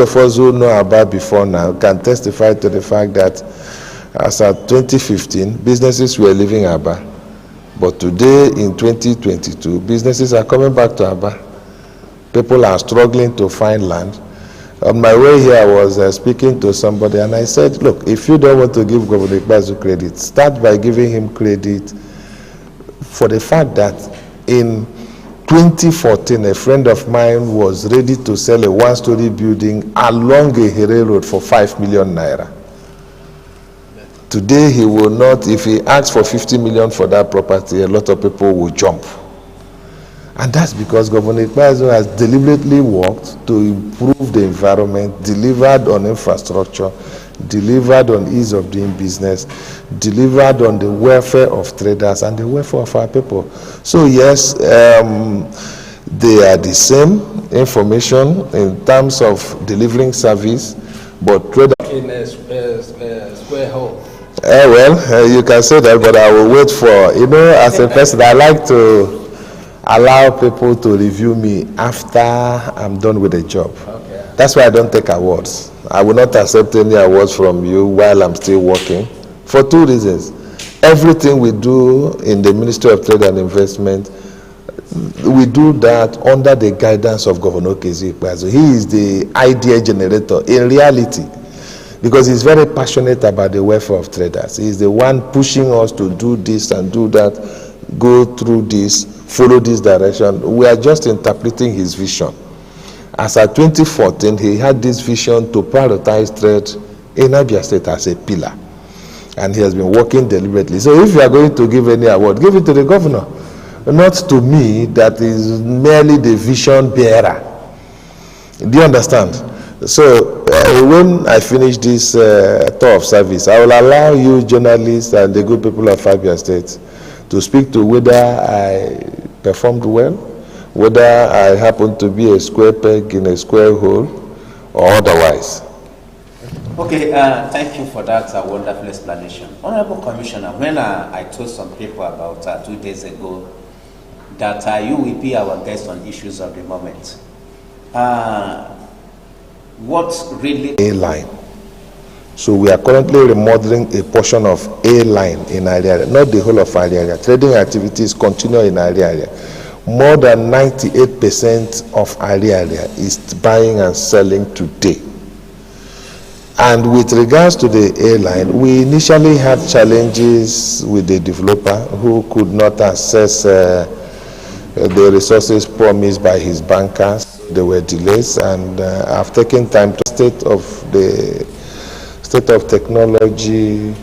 of us who know about before now can testify to the fact that as at 2015, businesses were leaving Abia. But today, in 2022, businesses are coming back to Abia. People are struggling to find land. On my way here, I was speaking to somebody, and I said, look, if you don't want to give Governor Ikpeazu credit, start by giving him credit for the fact that in 2014, a friend of mine was ready to sell a one-story building along a Here Road for 5 million naira. Today, he will not, if he asks for 50 million for that property, a lot of people will jump. And that's because Governor Ikpeazu has deliberately worked to improve the environment, delivered on infrastructure, delivered on ease of doing business, delivered on the welfare of traders and the welfare of our people. So yes, they are the same information in terms of delivering service, but traders in a square hole. Well, you can say that, but I will wait for, as a person, I like to allow people to review me after I'm done with the job. Okay. That's why I don't take awards. I will not accept any awards from you while I'm still working, for two reasons. Everything we do in the Ministry of Trade and Investment, we do that under the guidance of Governor Ikpeazu. He is the idea generator in reality, because he's very passionate about the welfare of traders. He's the one pushing us to do this and do that, go through this, follow this direction. We are just interpreting his vision. As at 2014, he had this vision to prioritize trade in Abia State as a pillar. And he has been working deliberately. So if you are going to give any award, give it to the governor, not to me, that is merely the vision bearer. Do you understand? So when I finish this tour of service, I will allow you journalists and the good people of Abia State to speak to whether I performed well, whether I happen to be a square peg in a square hole, or otherwise. Okay, thank you for that wonderful explanation. Honorable Commissioner, when I told some people about 2 days ago that you will be our guest on issues of the moment, what really... A-line. So we are currently remodeling a portion of A-line in our area, not the whole of our area. Trading activities continue in our area. More than 98% of our area is buying and selling today. And with regards to the A-line, we initially had challenges with the developer who could not access the resources promised by his bankers. There were delays, and I've taken time to state of technology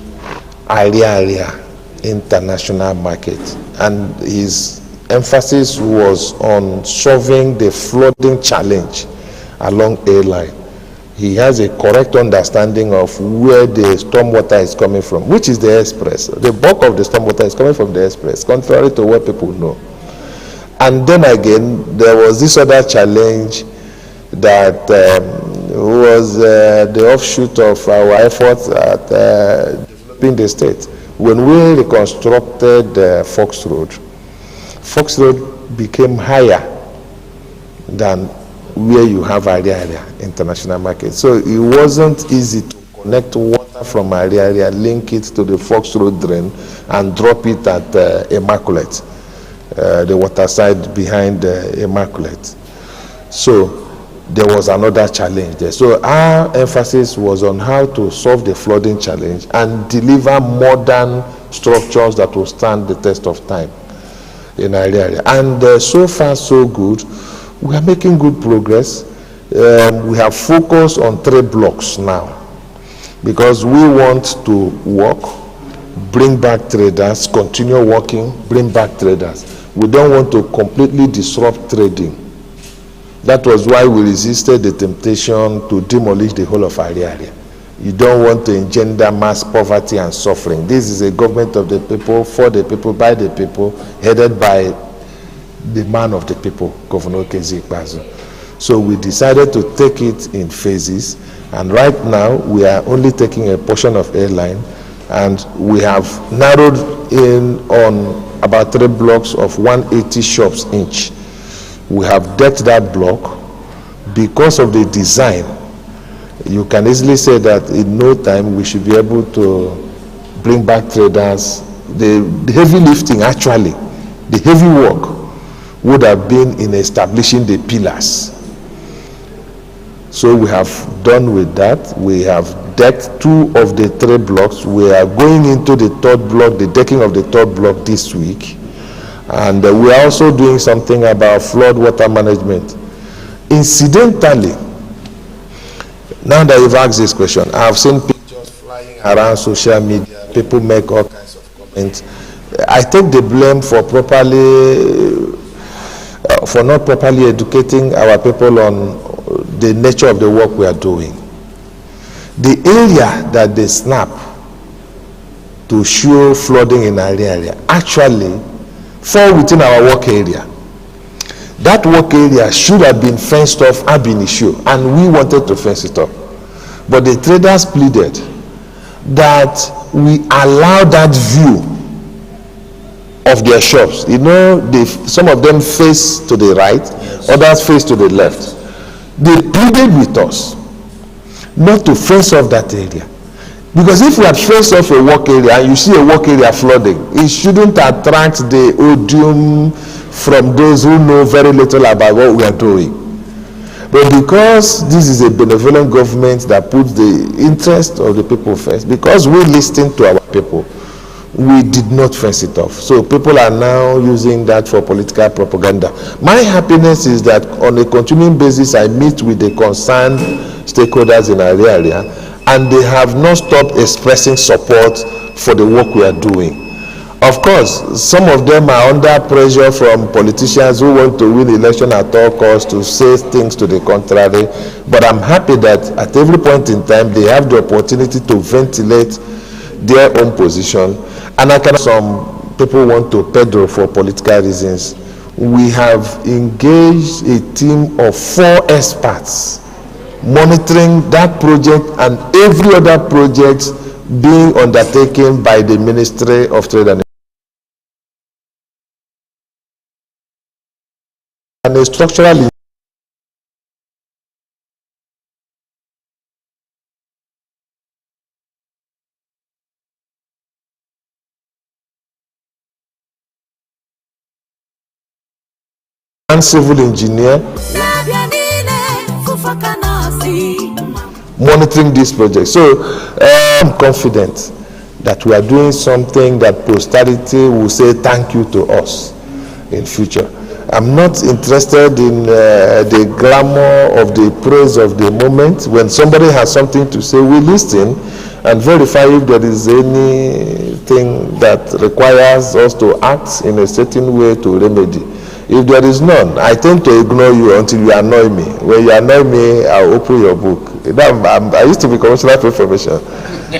area international market, and his emphasis was on solving the flooding challenge along A-line. He has a correct understanding of where the stormwater is coming from, which is the express. The bulk of the stormwater is coming from the express, contrary to what people know. And then again, there was this other challenge that was the offshoot of our efforts at developing the state. When we reconstructed Fox Road became higher than where you have area international market. So it wasn't easy to connect water from area, link it to the Fox Road drain, and drop it at Immaculate, the water side behind Immaculate. So there was another challenge there. So our emphasis was on how to solve the flooding challenge and deliver modern structures that will stand the test of time in our area. And so far so good. We are making good progress. We have focused on 3 blocks now, because we want to work, bring back traders, continue working, bring back traders. We don't want to completely disrupt trading. That was why we resisted the temptation to demolish the whole of our area. You don't want to engender mass poverty and suffering. This is a government of the people, for the people, by the people, headed by the man of the people, Governor Ikpeazu. So we decided to take it in phases, and right now we are only taking a portion of A-line, and we have narrowed in on about 3 blocks of 180 shops each. We have decked that block because of the design You can easily say that in no time we should be able to bring back traders. The heavy lifting, actually, the heavy work would have been in establishing the pillars. So we have done with that. We have decked 2 of the 3 blocks. We are going into the 3rd block, the decking of the 3rd block this week. And we are also doing something about flood water management. Incidentally, now that you've asked this question, I've seen pictures flying around social media. People make all kinds of comments. I take the blame for not properly educating our people on the nature of the work we are doing. The area that they snap to show flooding in our area actually fall within our work area. That work area should have been fenced off ab initio, and we wanted to fence it off. But the traders pleaded that we allow that view of their shops. You know, some of them face to the right, yes. Others face to the left. They pleaded with us not to fence off that area. Because if we had fenced off a work area and you see a work area flooding, it shouldn't attract the odium from those who know very little about what we are doing. But because this is a benevolent government that puts the interest of the people first, because we listen to our people, we did not fence it off. So people are now using that for political propaganda. My happiness is that on a continuing basis, I meet with the concerned stakeholders in our area, and they have not stopped expressing support for the work we are doing. Of course, some of them are under pressure from politicians who want to win election at all costs to say things to the contrary, but I'm happy that at every point in time they have the opportunity to ventilate their own position. And I can, some people want to peddle for political reasons. We have engaged a team of 4 experts monitoring that project and every other project being undertaken by the Ministry of Trade and a structural and civil engineer monitoring this project. So I'm confident that we are doing something that posterity will say thank you to us in future. I'm not interested in the glamour of the praise of the moment. When somebody has something to say, we listen and verify if there is anything that requires us to act in a certain way to remedy. If there is none, I tend to ignore you until you annoy me. When you annoy me, I'll open your book. I used to be Commissioner for Information.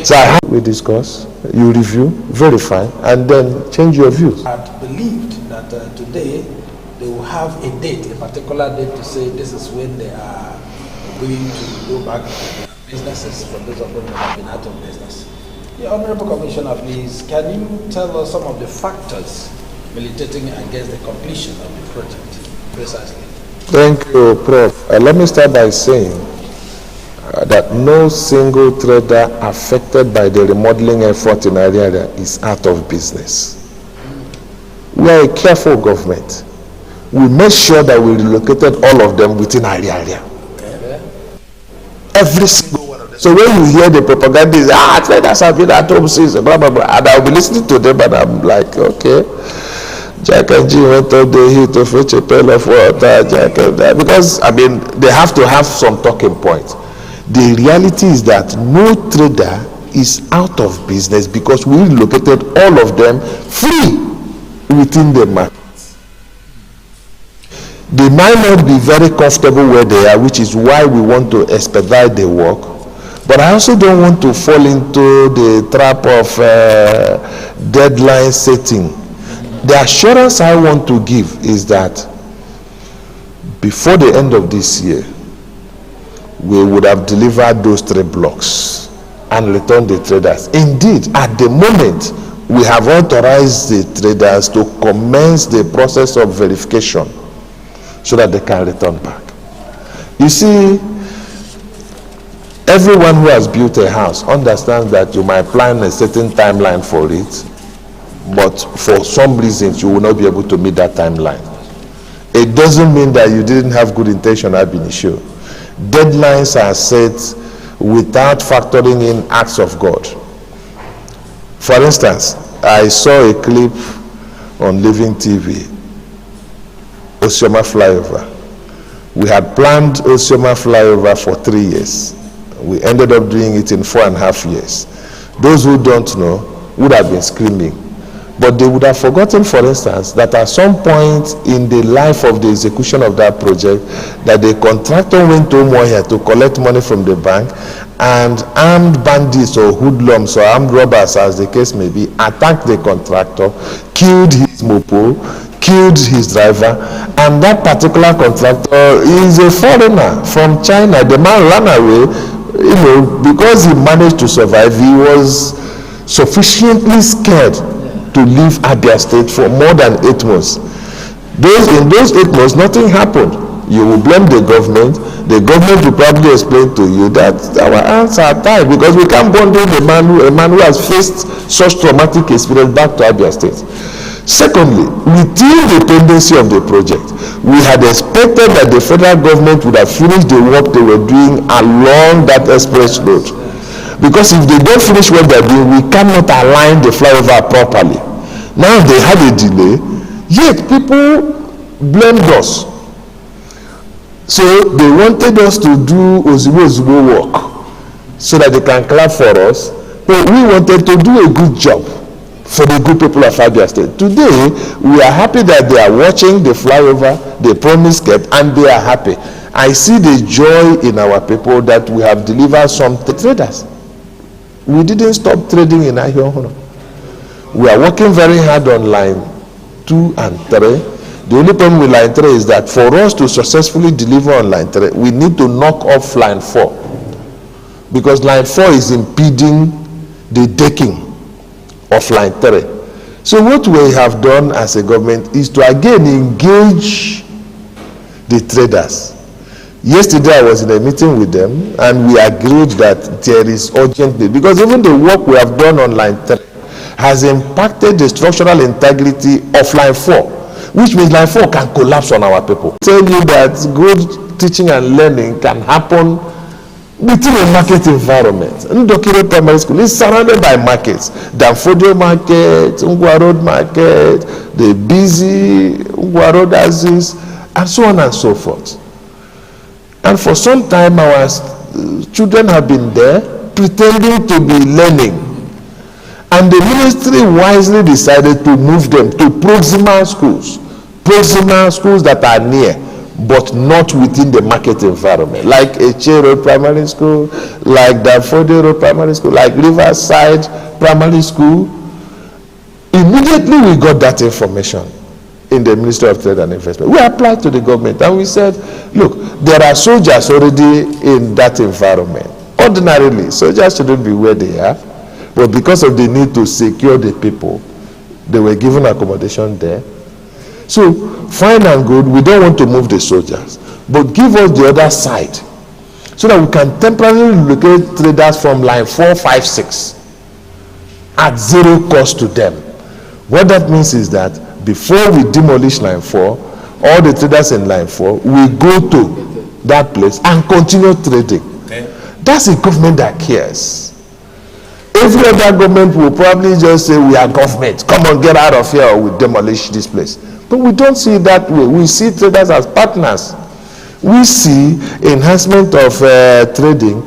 So we discuss, you review, verify, and then change your views. I had believed that today they will have a date, a particular date to say this is when they are going to go back to businesses for those of them who have been out of business. The Honorable Commissioner, please, can you tell us some of the factors militating against the completion of the project, precisely? Thank you, Prof. Let me start by saying that no single trader affected by the remodeling effort in our area is out of business. We are a careful government. We made sure that we relocated all of them within our area. Okay. Every single one of them. So when you hear the propaganda, traders have been at home since, blah, blah, blah, and I'll be listening to them and I'm like, okay. Jack and G went up the hill to fetch a pail of water, because, I mean, they have to have some talking points. The reality is that no trader is out of business because we relocated all of them free within the market. They might not be very comfortable where they are, which is why we want to expedite the work. But I also don't want to fall into the trap of deadline setting. The assurance I want to give is that before the end of this year, we would have delivered those 3 blocks and returned the traders. Indeed, at the moment, we have authorized the traders to commence the process of verification so that they can return back. You see, Everyone who has built a house understands that you might plan a certain timeline for it, but for some reasons you will not be able to meet that timeline. It doesn't mean that you didn't have good intention ab initio. Deadlines are set without factoring in acts of God. For instance, I saw a clip on Living TV, Osioma flyover. We had planned Osioma flyover for 3 years. We ended up doing it in 4.5 years. Those who don't know would have been screaming. But they would have forgotten, for instance, that at some point in the life of the execution of that project, that the contractor went to Umuahia to collect money from the bank, and armed bandits or hoodlums or armed robbers, as the case may be, attacked the contractor, killed his mopo, killed his driver, and that particular contractor is a foreigner from China. The man ran away, because he managed to survive. He was sufficiently scared to leave Abia State for more than 8 months. In those 8 months, nothing happened. You will blame the government. The government will probably explain to you that our hands are tied because we can't bundle a man who has faced such traumatic experience back to Abia State. Secondly, within the pendency of the project, we had expected that the federal government would have finished the work they were doing along that express road. Because if they don't finish what they're doing, we cannot align the flyover properly. Now they had a delay, yet people blamed us. So they wanted us to do Ozugbo work so that they can clap for us. But we wanted to do a good job for the good people of Abia State. Today, we are happy that they are watching the flyover, the promise kept, and they are happy. I see the joy in our people that we have delivered some traders. We didn't stop trading in Ahiohono. We are working very hard on line 2 and 3. The only problem with line 3 is that for us to successfully deliver on line 3, we need to knock off line 4. Because line 4 is impeding the decking of line 3. So what we have done as a government is to again engage the traders. Yesterday I was in a meeting with them and we agreed that there is urgent need, because even the work we have done on line 3 has impacted the structural integrity of line 4, which means line 4 can collapse on our people. Tell you that good teaching and learning can happen within a market environment. Ndokiro Primary School is surrounded by markets. Danfodio Market, Ungwa Road Market, the busy Ungwa Road Aziz, and so on and so forth. And for some time, our children have been there pretending to be learning. And the ministry wisely decided to move them to proximal schools that are near, but not within the market environment, like Eche Road Primary School, like Danfodio Road Primary School, like Riverside Primary School. Immediately we got that information in the Ministry of Trade and Investment. We applied to the government and we said, look, there are soldiers already in that environment. Ordinarily, soldiers shouldn't be where they are, but because of the need to secure the people, they were given accommodation there. So, fine and good, we don't want to move the soldiers, but give us the other side so that we can temporarily locate traders from line 4, 5, 6 at zero cost to them. What that means is that before we demolish line 4, all the traders in line 4 will go to that place and continue trading. Okay. That's a government that cares. Every other government will probably just say, we are government, come on, get out of here, or we demolish this place. But we don't see it that way. We see traders as partners. We see enhancement of trading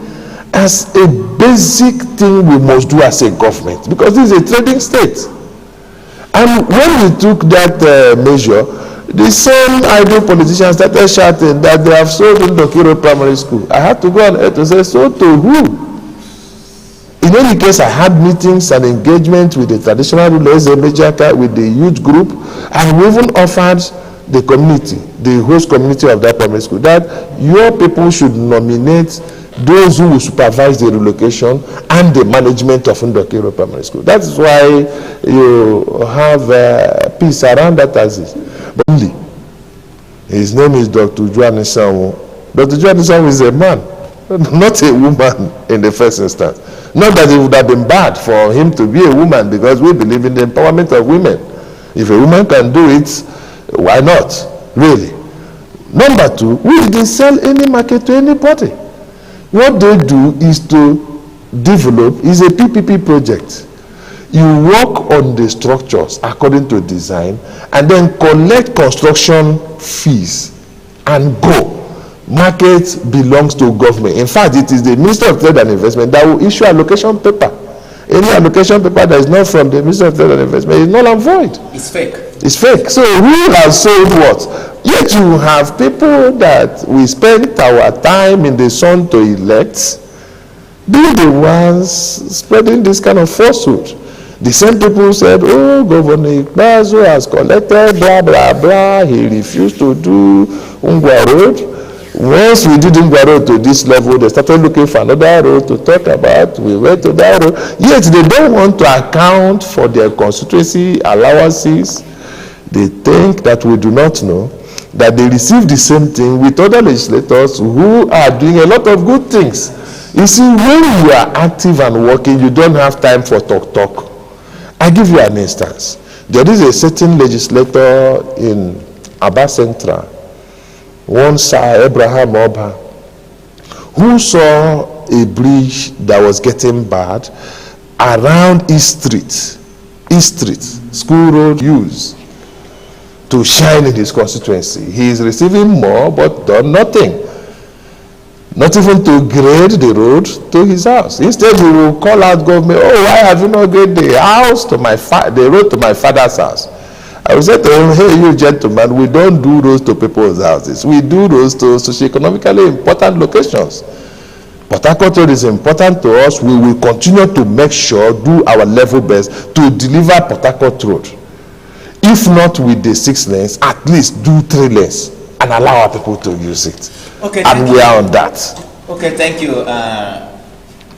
as a basic thing we must do as a government, because this is a trading state. And when we took that measure, the same idle politicians started shouting that they have sold Ndokiro Primary School. I had to go on air to say, so to who? In any case, I had meetings and engagement with the traditional rulers, with the youth group, and we even offered the community, the host community of that primary school, that your people should nominate those who will supervise the relocation and the management of Ndokiro Primary School. That is why you have peace around that Aziz. But only, his name is Dr. Juanisamu. Dr. Juanisamu is a man. not a woman in the first instance. Not that it would have been bad for him to be a woman, because we believe in the empowerment of women. If a woman can do it, why not? Really. Number two, we didn't sell any market to anybody. What they do is to develop, is a PPP project. You work on the structures according to design and then collect construction fees and go. Market belongs to government. In fact, it is the Minister of Trade and Investment that will issue allocation paper. Any allocation paper that is not from the Minister of Trade and Investment is null and void. It's fake. It's fake. So who has sold what? Yet you have people that we spend our time in the sun to elect, being the ones spreading this kind of falsehood. The same people said, oh, Governor Ikpeazu has collected, blah, blah, blah. He refused to do Ngwa Road. Once we did Ngwa Road to this level, they started looking for another road to talk about. We went to that road. Yet they don't want to account for their constituency allowances. They think that we do not know that they receive the same thing with other legislators who are doing a lot of good things. You see, when you are active and working, you don't have time for talk. I give you an instance. There is a certain legislator in Abia Central, one Sir Abraham Oba, who saw a bridge that was getting bad around East Street, School Road used to shine in his constituency. He is receiving more but done nothing. Not even to grade the road to his house. Instead, he will call out government, oh, why have you not graded the road to my father's house? I will say to him, hey, you gentlemen, we don't do roads to people's houses. We do roads to socioeconomically important locations. Port Harcourt Road is important to us. We will continue to make sure, do our level best to deliver Port Harcourt Road. If not with the 6 lanes, at least do 3 lanes and allow our people to use it. Okay, and we are on that. Okay, thank you,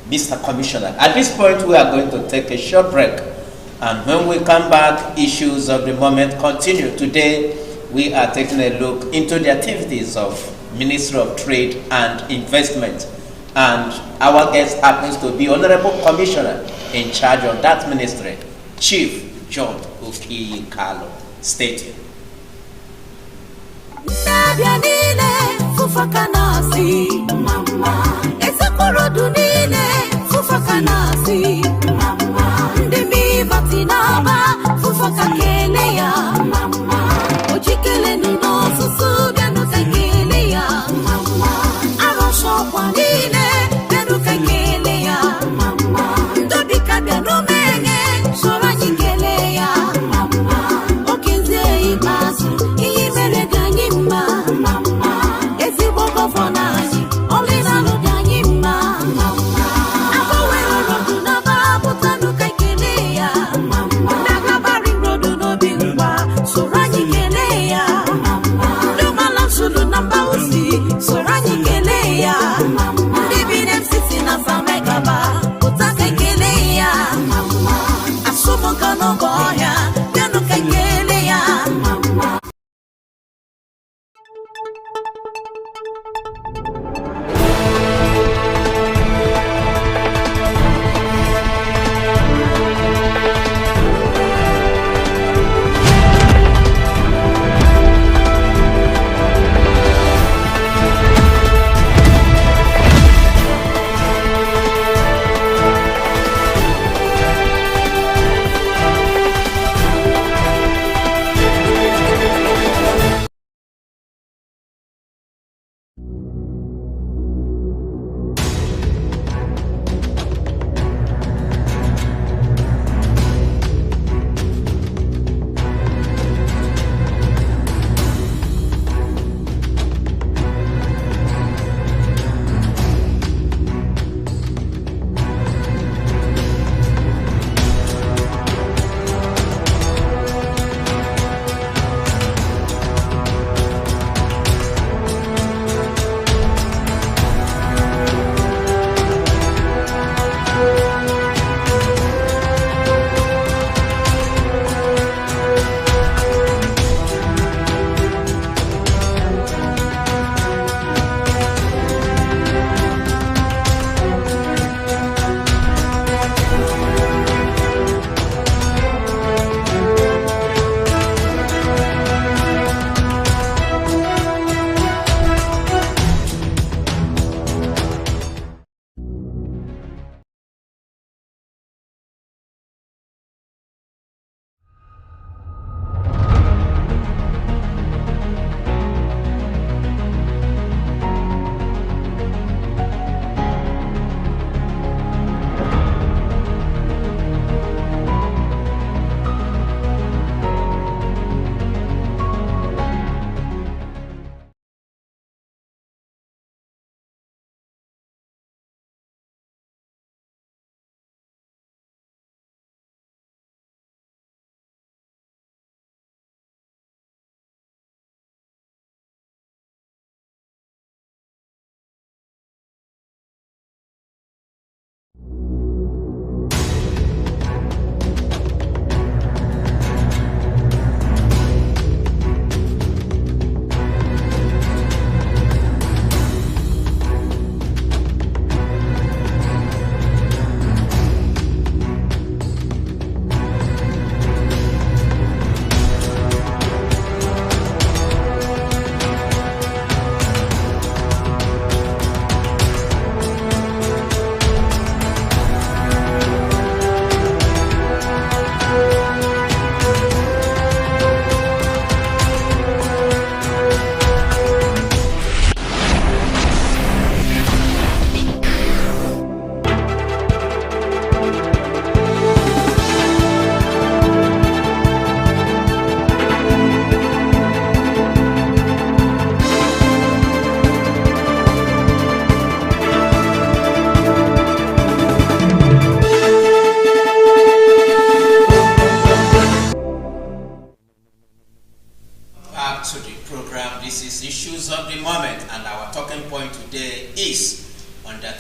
Mr. Commissioner. At this point, we are going to take a short break. And when we come back, issues of the moment continue. Today, we are taking a look into the activities of Ministry of Trade and Investment. And our guest happens to be Honorable Commissioner in charge of that ministry, Chief John Uki Carlo. Stay tuned. Abia nile fufaka nasi mama ezekorodu nile fufaka nasi mama ndimi batinaba fufaka kele ya mama ojikele nuno susu bianu kele ya mama arosho kwa nile bianu kele ya mama ndobika bianu menye shora nyikele ya mama okenze ibasu iyimele mama, ezi boko fonani, only na no danyi mama.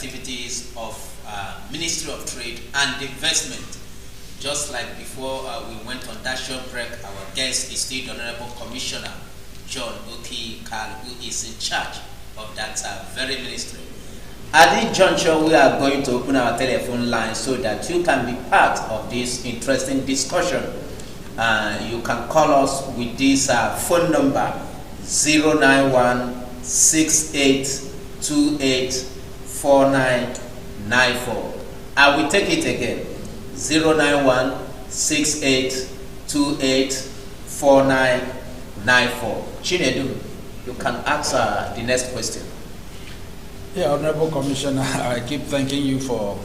activities of Ministry of Trade and Investment. Just like before we went on that short break, our guest is the Honorable Commissioner John Oki-Kal, who is in charge of that very ministry. At this juncture, we are going to open our telephone line so that you can be part of this interesting discussion. You can call us with this phone number 091-6828-4994. I will take it again, 091-6828-4994. Chinedu, you can answer the next question. Yeah, Honorable Commissioner, I keep thanking you for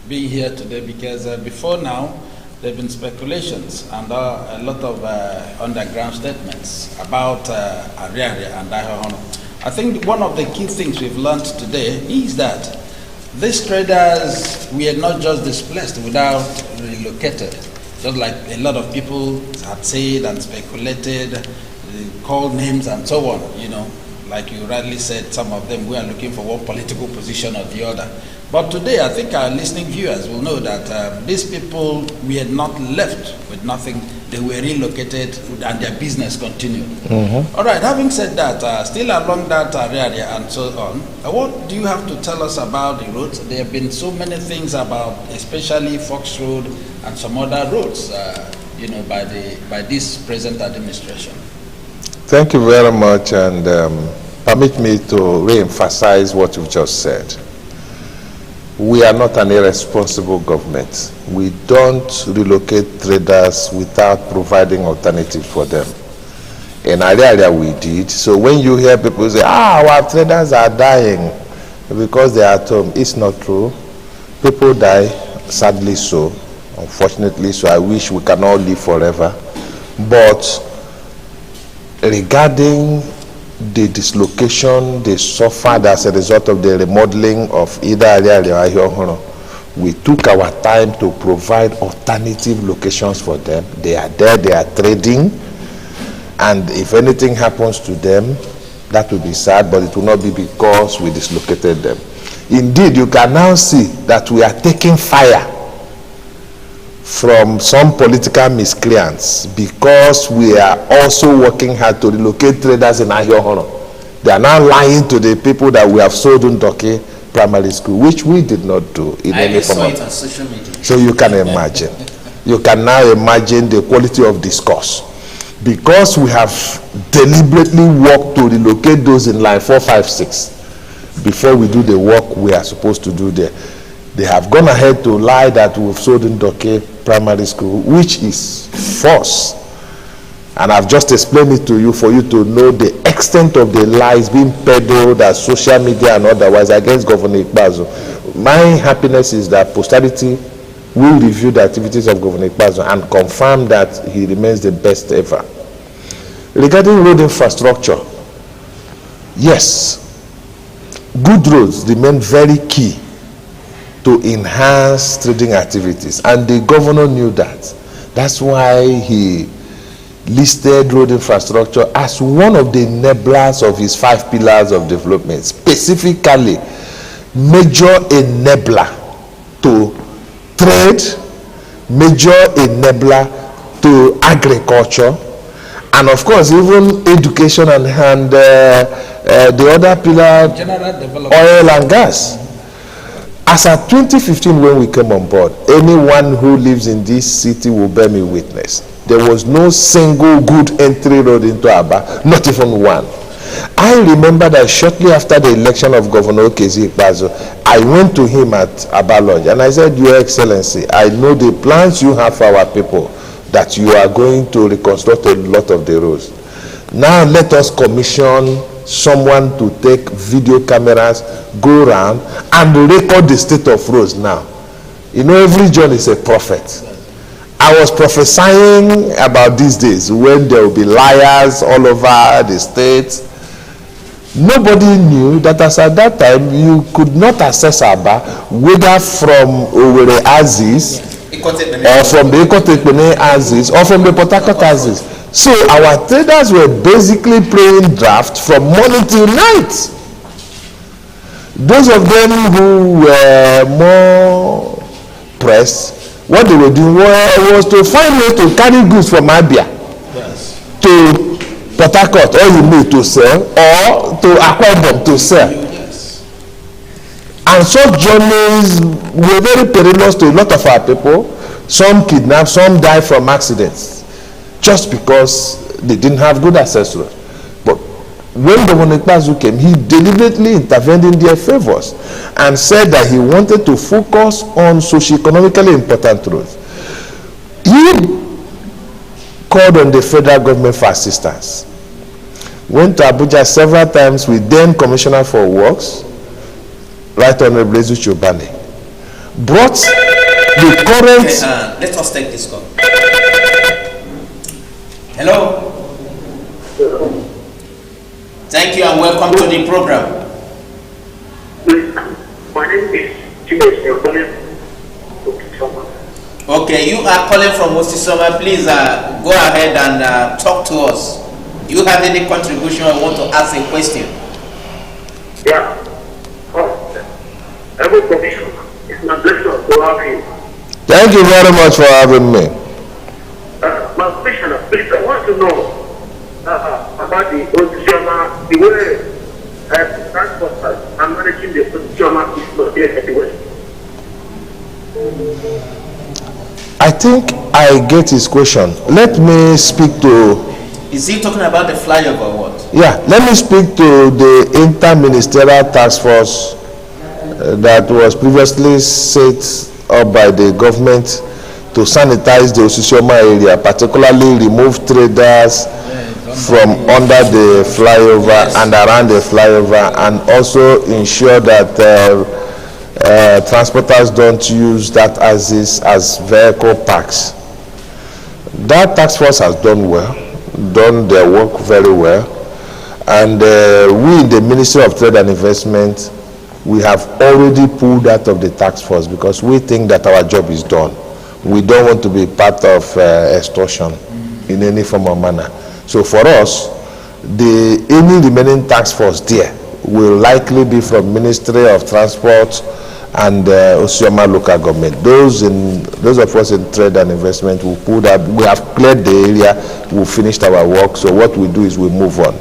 being here today because before now, there have been speculations and a lot of underground statements about Ariaria and Dahohono. I think one of the key things we've learned today is that these traders were not just displaced without relocated, just like a lot of people had said and speculated, called names and so on, you know. Like you rightly said, some of them were looking for one political position or the other. But today, I think our listening viewers will know that these people were not left with nothing. They were relocated and their business continued. All right, having said that, still along that area and so on, what do you have to tell us about the roads? There have been so many things about, especially Fox Road and some other roads, you know, by this present administration. Thank you very much, and permit me to re-emphasize what you've just said. We are not an irresponsible government. We don't relocate traders without providing alternatives for them. In Ariaria we did. So when you hear people say, our traders are dying because they are at home, it's not true. People die, sadly so, unfortunately so. I wish we can all live forever. But regarding the dislocation they suffered as a result of the remodeling of either Ariaria or Ahiohoro, we took our time to provide alternative locations for them. They are there, they are trading, and if anything happens to them, that will be sad, but it will not be because we dislocated them. Indeed, you can now see that we are taking fire from some political miscreants because we are also working hard to relocate traders in Ahiohoro. They are now lying to the people that we have sold Ndoke Primary School, which we did not do in any form. I saw it on social media. So you can imagine. You can now imagine the quality of discourse. Because we have deliberately worked to relocate those in line 4, 5, 6 before we do the work we are supposed to do there. They have gone ahead to lie that we've sold Ndoke Primary School, which is false. And I've just explained it to you for you to know the extent of the lies being peddled as social media and otherwise against Governor Ikpeazu. My happiness is that posterity will review the activities of Governor Ikpeazu and confirm that he remains the best ever. Regarding road infrastructure, yes, good roads remain very key to enhance trading activities, and the governor knew that. That's why he listed road infrastructure as one of the enablers of his 5 pillars of development, specifically major enabler to trade, major enabler to agriculture, and of course even education and the other pillar, General development, oil and gas. As at 2015 when we came on board, anyone who lives in this city will bear me witness. There was no single good entry road into Aba, not even one. I remember that shortly after the election of Governor Okezi Ikpeazu, I went to him at Aba Lodge and I said, Your Excellency, I know the plans you have for our people, that you are going to reconstruct a lot of the roads. Now let us commission someone to take video cameras, go around and record the state of roads now. You know, every John is a prophet. I was prophesying about these days when there will be liars all over the state. Nobody knew that as at that time you could not access Aba whether from Owerri Axis or from the Ikotekpene Axis or from the Port Harcourt Axis. So our traders were basically playing draft from morning till night. Those of them who were more pressed, what they were doing was to find ways to carry goods from Abia to Port Harcourt or Imo to sell, or to Akwa Ibom to sell. And such journeys were very perilous to a lot of our people. Some kidnapped, some died from accidents, just because they didn't have good access roads. But when Governor Ikpeazu came, he deliberately intervened in their favors and said that he wanted to focus on socio-economically important roads. He called on the federal government for assistance. Went to Abuja several times with then Commissioner for Works, Right Honorable Ezu Chobane. Brought the current... let us take this call. Hello? Thank you and welcome to the program. My name is Chimes. Okay, you are calling from Osisoma. Please go ahead and talk to us. Do you have any contribution or want to ask a question? Yeah. Every commission, it's my pleasure to have you. Thank you very much for having me. My commissioner, please, I want to know about the Osisoma, the way transporters are managing the Osisoma is not here anyway. I think I get his question. Let me speak to... Is he talking about the flyover or what? Yeah, let me speak to the inter-ministerial task force that was previously set up by the government to sanitize the Osisioma area, particularly remove traders from under the flyover and around the flyover, and also ensure that transporters don't use that axis as vehicle parks. That task force has done well, done their work very well, and we in the Ministry of Trade and Investment, we have already pulled out of the task force because we think that our job is done. We don't want to be part of extortion in any form or manner. So for us, any remaining task force there will likely be from Ministry of Transport and Osisioma local government. Those of us in trade and investment will pull that. We have cleared the area, we finished our work, so what we do is we move on.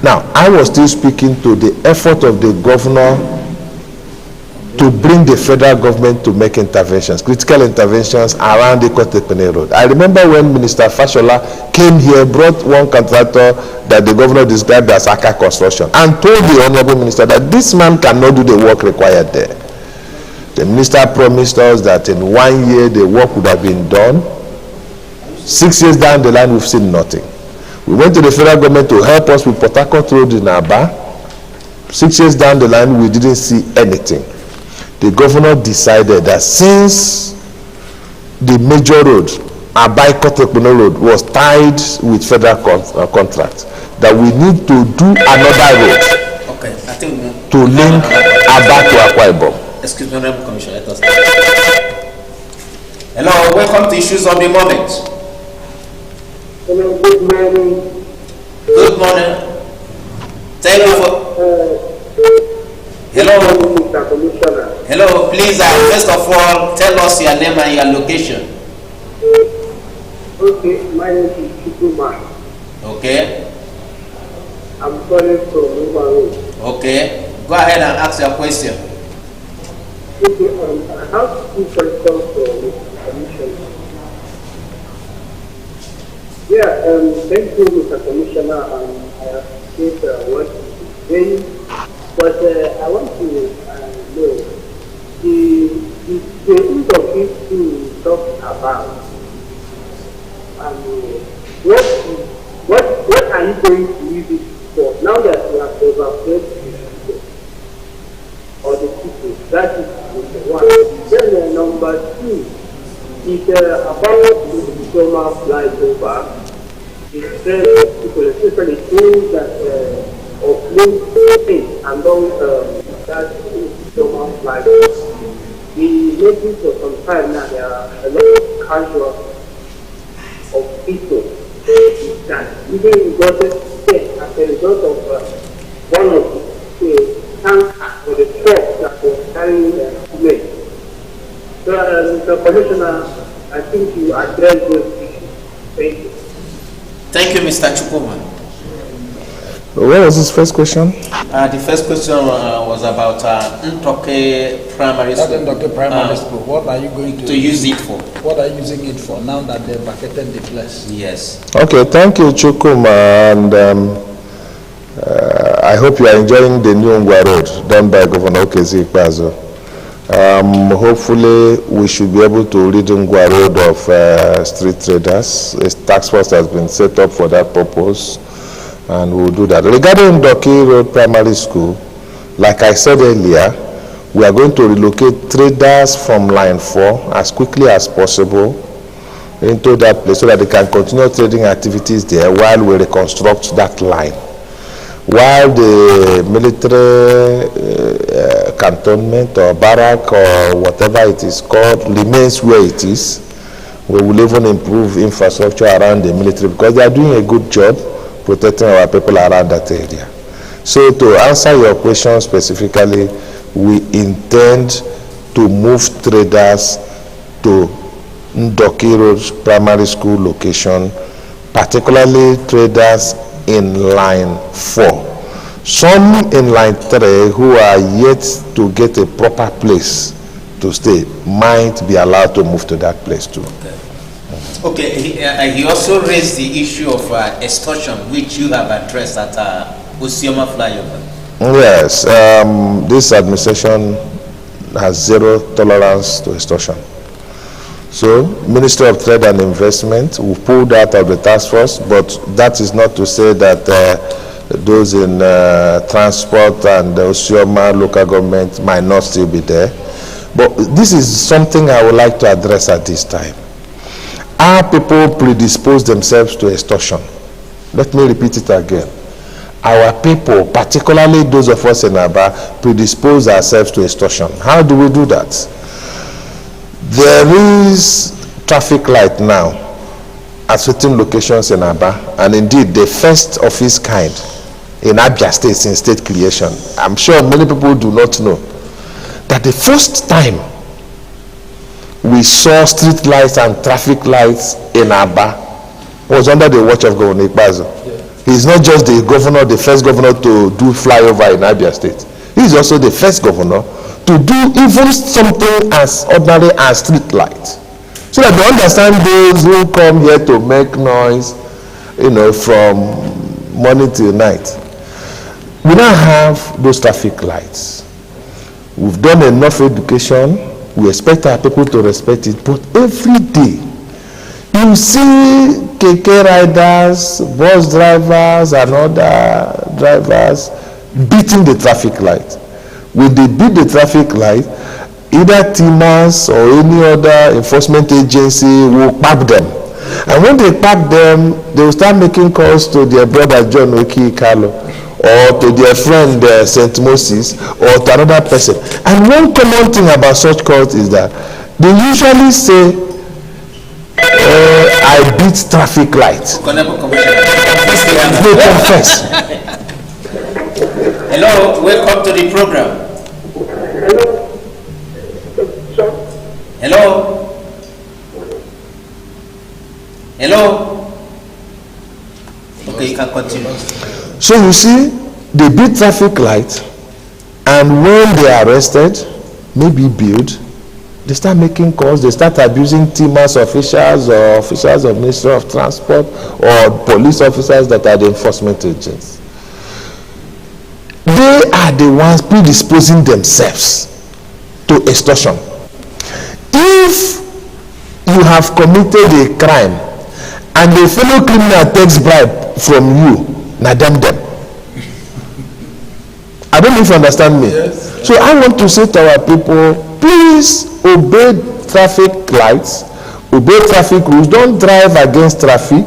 Now, I was still speaking to the effort of the governor to bring the federal government to make interventions, critical interventions around the Kotepene Road. I remember when Minister Fashola came here, brought one contractor that the governor described as Aka Construction, and told the Honorable Minister that this man cannot do the work required there. The minister promised us that in 1 year the work would have been done. 6 years down the line, we've seen nothing. We went to the federal government to help us with Port Harcourt Road in Abia. 6 years down the line, we didn't see anything. The governor decided that since the major road, Abia-Kotepene Road, was tied with federal contract, that we need to do another road to link Abia to Akwa Ibom. Excuse me, Honorable Commissioner, let us start. Hello, welcome to Issues of the Moment. Hello, good morning. Good morning. Thank you for... Hello. Mr. Commissioner. Hello, please, first of all, tell us your name and your location. Okay, my name is Chukuma. Okay. I'm calling from Umaru. Okay. Go ahead and ask your question. Okay, I have two questions for the Commissioner. Yeah, thank you, Mr. Commissioner, and I appreciate what you're saying. But I want to know the use of this to talk about, and what are you going to use it for now that you have evacuated the people or the people? That is number one. Then number two is about the Osisioma flyover. It's very people, especially those that of things and all that Osisioma flyover. We noticed for some time now there are a lot of casualties of people that even got it as a result of one of the tankers made. So, Mr. Commissioner, I think you addressed those issues. Thank you. Thank you, Mr. Chukwuma. What was his first question? The first question was about Ntoke Primary School. Ntoke Primary School. What are you going to use it for? What are you using it for now that they've vacated the place? Yes. Okay, thank you, Chukwuma, and I hope you are enjoying the new Ngwa Road done by Governor Okezi Ikpeazu. Hopefully, we should be able to rid Ngwa Road of street traders. A task force has been set up for that purpose, and we'll do that. Regarding Doki Road Primary School, like I said earlier, we are going to relocate traders from line 4 as quickly as possible into that place so that they can continue trading activities there while we reconstruct that line. While the military cantonment or barrack or whatever it is called remains where it is, we will even improve infrastructure around the military because they are doing a good job protecting our people around that area. So to answer your question specifically, we intend to move traders to Ndoki Road Primary School location, particularly traders in line 4. Some in line 3 who are yet to get a proper place to stay might be allowed to move to that place too. Okay, he also raised the issue of extortion, which you have addressed at Osioma flyover. Yes, this administration has zero tolerance to extortion. So, Ministry of Trade and Investment will pull out of the task force, but that is not to say that those in transport and the Osioma local government might not still be there. But this is something I would like to address at this time. Our people predispose themselves to extortion. Let me repeat it again. Our people, particularly those of us in Abia, predispose ourselves to extortion. How do we do that? There is traffic light now at certain locations in Abia, and indeed the first of its kind in Abia State since state creation. I'm sure many people do not know that the first time we saw street lights and traffic lights in Abia was under the watch of Governor Ikpeazu. He's not just the governor, the first governor to do flyover in Abia State. He's also the first governor to do even something as ordinary as street lights. So that they understand those who come here to make noise, from morning till night. We now have those traffic lights. We've done enough education. We expect our people to respect it, but every day you see keke riders, bus drivers, and other drivers beating the traffic light. When they beat the traffic light, either teamers or any other enforcement agency will pack them. And when they pack them, they will start making calls to their brother John Oki Carlo, or to their friend St. Moses, or to another person. And one common thing about such calls is that they usually say, I beat traffic lights. They confess. Hello, welcome to the program. Hello? Hello? Okay, you can continue. So you see, they beat traffic lights, and when they are arrested, maybe billed, they start making calls, they start abusing TMAS officials or officials of Ministry of Transport or police officers that are the enforcement agents. They are the ones predisposing themselves to extortion. If you have committed a crime and a fellow criminal takes bribe from you, now them. I don't know if you understand me. Yes. So I want to say to our people, please obey traffic lights, obey traffic rules, don't drive against traffic.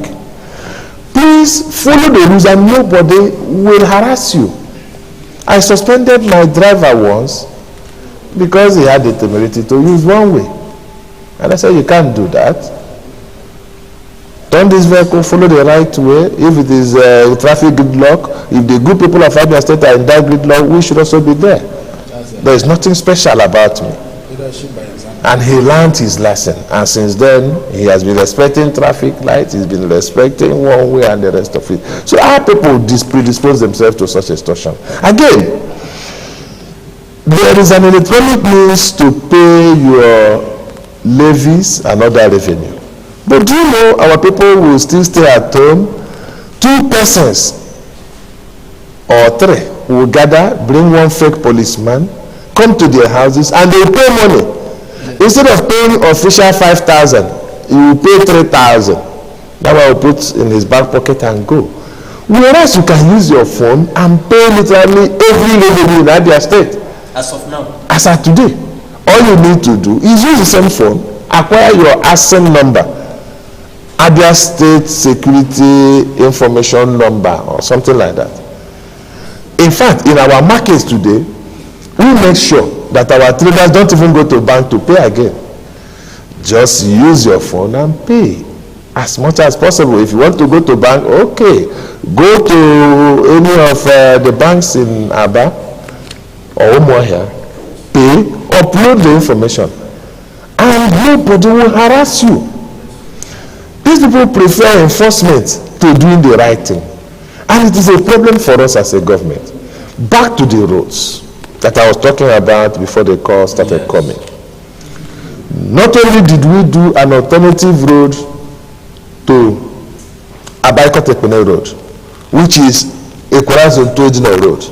Please follow the rules and nobody will harass you. I suspended my driver once because he had the temerity to use one way. And I said, you can't do that. Turn this vehicle, follow the right way. If it is traffic gridlock, if the good people of Abia State are in that gridlock, we should also be there. There is nothing special about me. Leadership by example. And he learned his lesson. And since then, he has been respecting traffic lights, he's been respecting one way and the rest of it. So our people predispose themselves to such extortion. Again, there is an electronic means to pay your levies and other revenue. But do you know our people will still stay at home? 2 persons or 3 will gather, bring one fake policeman, come to their houses, and they will pay money. Instead of paying official 5,000, he will pay 3,000. That one will put in his back pocket and go. Whereas you can use your phone and pay literally every revenue in Abia State. As of now. As of today. All you need to do is use the same phone, acquire your ASIN number, Abia State Security Information Number, or something like that. In fact, in our markets today, we make sure that our traders don't even go to bank to pay again. Just use your phone and pay as much as possible. If you want to go to bank, okay, go to any of the banks in Abia or Umuahia, pay, upload the information, and nobody will harass you. These people prefer enforcement to doing the right thing, and it is a problem for us as a government. Back to the roads that I was talking about before the call started coming. Not only did we do an alternative road to Abaikot-Ekpene Road, which is Ekwarazon-Tojina Road,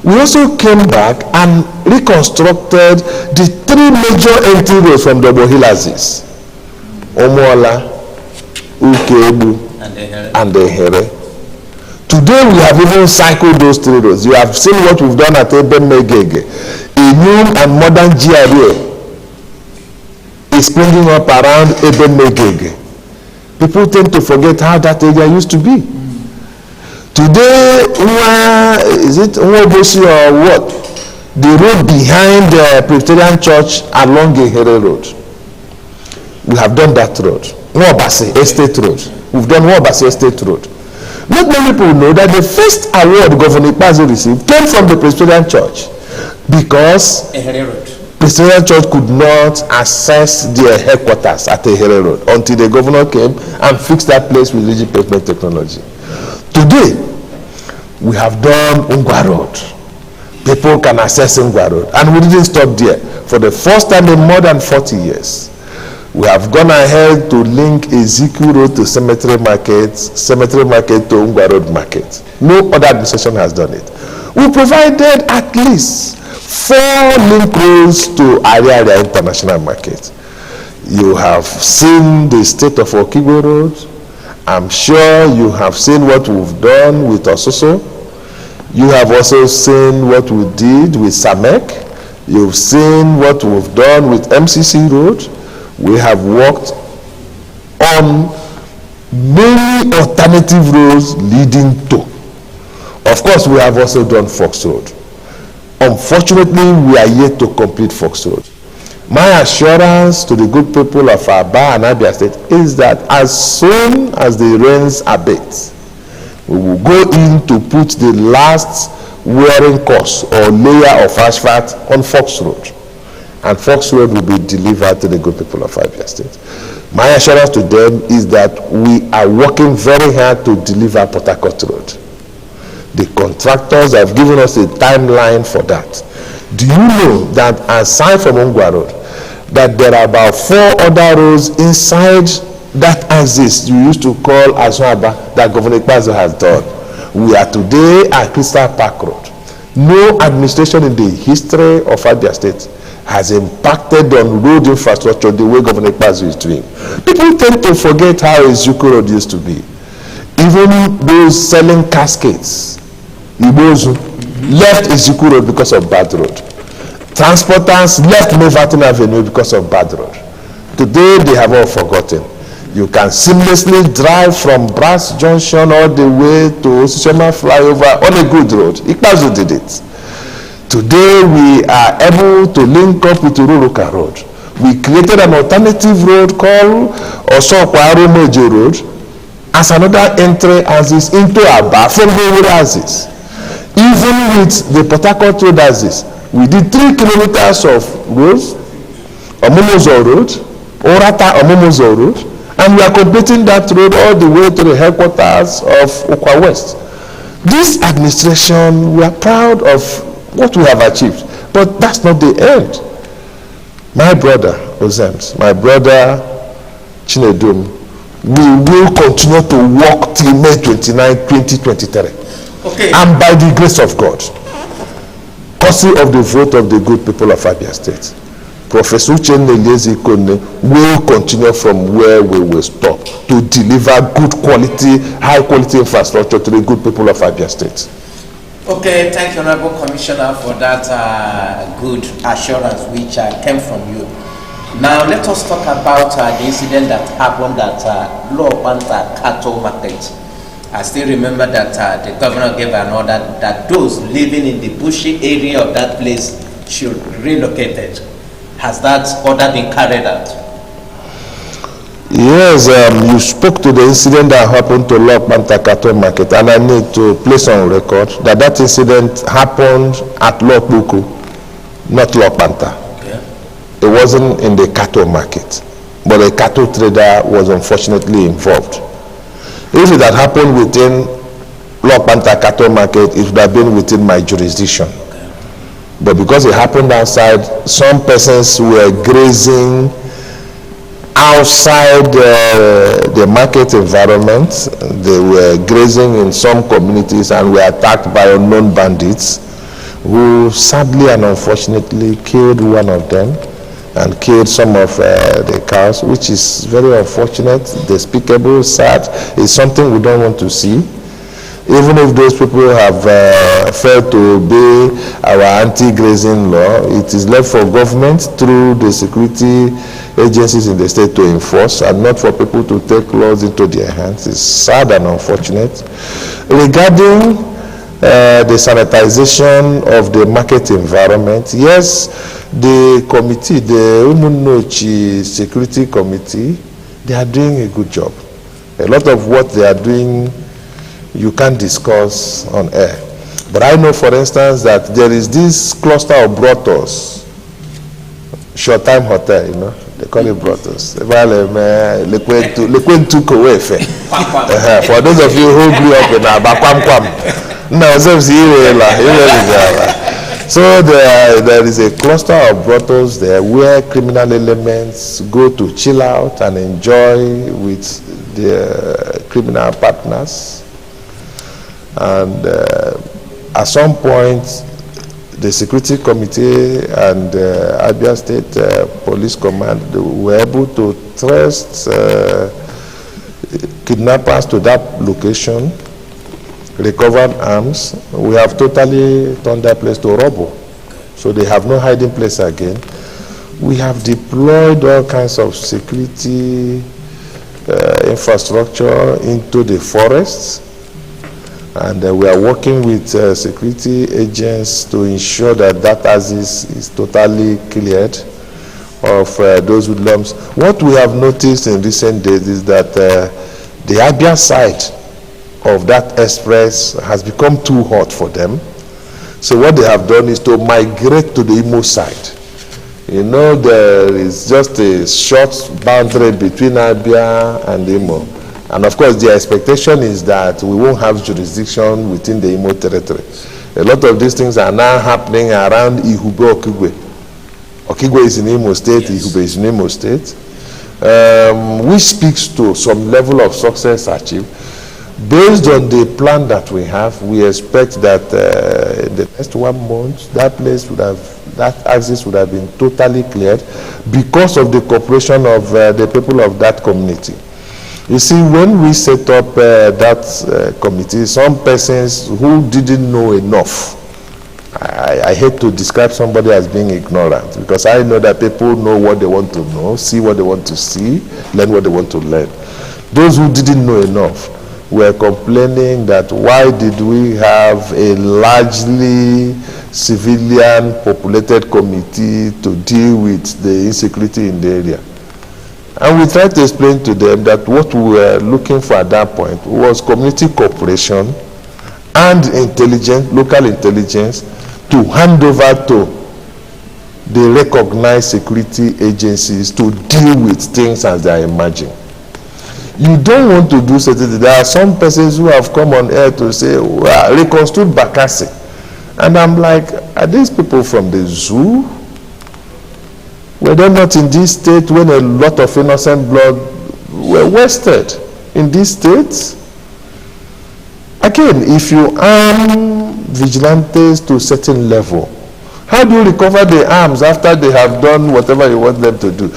we also came back and reconstructed the 3 major entry roads from the Bohilazis, Omoala, Ukebu, and the Here. Today we have even cycled those 3 roads. You have seen what we've done at Ebemegege. A new and modern GRA is springing up around Ebemegege. People tend to forget how that area used to be. Today, is it Nwobosi or what? The road behind the Presbyterian Church along Gehere Road. We have done that road. Nwobasi Estate Road. We've done Nwobasi Estate Road. Not many people know that the first award Governor Ikpeazu received came from the Presbyterian Church, because Presbyterian Church could not access their headquarters at Ehere Road until the governor came and fixed that place with rigid pavement technology. Today, we have done Ungwa Road. People can access Ungwa Road. And we didn't stop there. For the first time in more than 40 years, we have gone ahead to link Ezekiel Road to Cemetery Market to Ungwa Road Market. No other administration has done it. We provided at least 4 link roads to Aria International Market. You have seen the state of Okigwe Road. I'm sure you have seen what we've done with Ososo. You have also seen what we did with Samek. You've seen what we've done with MCC Road. We have worked on many alternative roads leading to. Of course, we have also done Fox Road. Unfortunately, we are yet to complete Fox Road. My assurance to the good people of Abia and Abia State is that as soon as the rains abate, we will go in to put the last wearing course or layer of asphalt on Fox Road. And Fox Road will be delivered to the good people of Abia State. My assurance to them is that we are working very hard to deliver Port Harcourt Road. The contractors have given us a timeline for that. Do you know that aside from Ungwa Road, that there are about 4 other roads inside that axis you used to call Azwaba that Governor Ikpeazu has done? We are today at Crystal Park Road. No administration in the history of Abia State has impacted on road infrastructure the way Governor Ikpeazu is doing. People tend to forget how Ezekiel Road used to be. Even those selling caskets, Ibozu, left Ezekiel Road because of bad road. Transporters left Novatin Avenue because of bad road. Today, they have all forgotten. You can seamlessly drive from Brass Junction all the way to Osisioma Flyover on a good road. Ikpeazu did it. Today, we are able to link up with Ururuka Road. We created an alternative road called Osokwaru Meje Road as another entry axis into Aba from the axis. Even with the Port Harcourt Road axis, We did 3 kilometers of roads, Omumozo Road, Orata Omumozo Road, and we are completing that road all the way to the headquarters of Okwa West. This administration, we are proud of what we have achieved, but that's not the end. My brother Ozems, my brother Chinedum, we will continue to work till May 29, 2023. Okay. And by the grace of God, courtesy of the vote of the good people of Abia State, Professor Uchenna Kone will continue from where we will stop to deliver good quality, high quality infrastructure to the good people of Abia State. Okay, thank you, Honorable Commissioner, for that good assurance which came from you. Now, let us talk about the incident that happened at Lopanta Cattle Market. I still remember that the governor gave an order that those living in the bushy area of that place should relocate it. Has that order been carried out? Yes, you spoke to the incident that happened to Lopanta Cattle Market, and I need to place on record that that incident happened at Lokbuku, not Lopanta. Okay. It wasn't in the cattle market, but a cattle trader was unfortunately involved. If it had happened within Lopanta Cattle Market, it would have been within my jurisdiction. Okay. But because it happened outside, some persons were grazing outside the market environment. They were grazing in some communities and were attacked by unknown bandits who sadly and unfortunately killed one of them and killed some of the cows, which is very unfortunate, despicable, sad. It's something we don't want to see. Even if those people have failed to obey our anti-grazing law, it is left for government through the security agencies in the state to enforce, and not for people to take laws into their hands. It's sad and unfortunate. Regarding the sanitization of the market environment, yes, the committee, the Umunochi Security Committee, they are doing a good job. A lot of what they are doing you can't discuss on air. But I know, for instance, that there is this cluster of brothels, short-time hotel, you know, they call it brothels. For those of you who grew up in Abakwamkwam, so there is a cluster of brothels there where criminal elements go to chill out and enjoy with their criminal partners. And at some point, the security committee and Abia State Police Command were able to trace kidnappers to that location, recovered arms. We have totally turned that place to rubble, so they have no hiding place again. We have deployed all kinds of security infrastructure into the forests. And we are working with security agents to ensure that that axis is totally cleared of those hoodlums. What we have noticed in recent days is that the Abia side of that express has become too hot for them. So what they have done is to migrate to the Imo side. You know, there is just a short boundary between Abia and Imo. And of course, the expectation is that we won't have jurisdiction within the Imo territory. A lot of these things are now happening around Ihube Okigwe. Okigwe is in Imo State, yes. Ihube is in Imo State, which speaks to some level of success achieved. Based on the plan that we have, we expect that in the next 1 month, that place would have, that axis would have been totally cleared because of the cooperation of the people of that community. You see, when we set up that committee, some persons who didn't know enough, I hate to describe somebody as being ignorant, because I know that people know what they want to know, see what they want to see, learn what they want to learn. Those who didn't know enough were complaining that why did we have a largely civilian populated committee to deal with the insecurity in the area. And we tried to explain to them that what we were looking for at that point was community cooperation and intelligence, local intelligence, to hand over to they recognize security agencies to deal with things as they are emerging. You don't want to do certain. There are some persons who have come on air to say, well, reconstruct Bakassi. And I'm like, are these people from the zoo? Were they not in this state when a lot of innocent blood were wasted in these states? Again, if you arm vigilantes to a certain level, how do you recover the arms after they have done whatever you want them to do?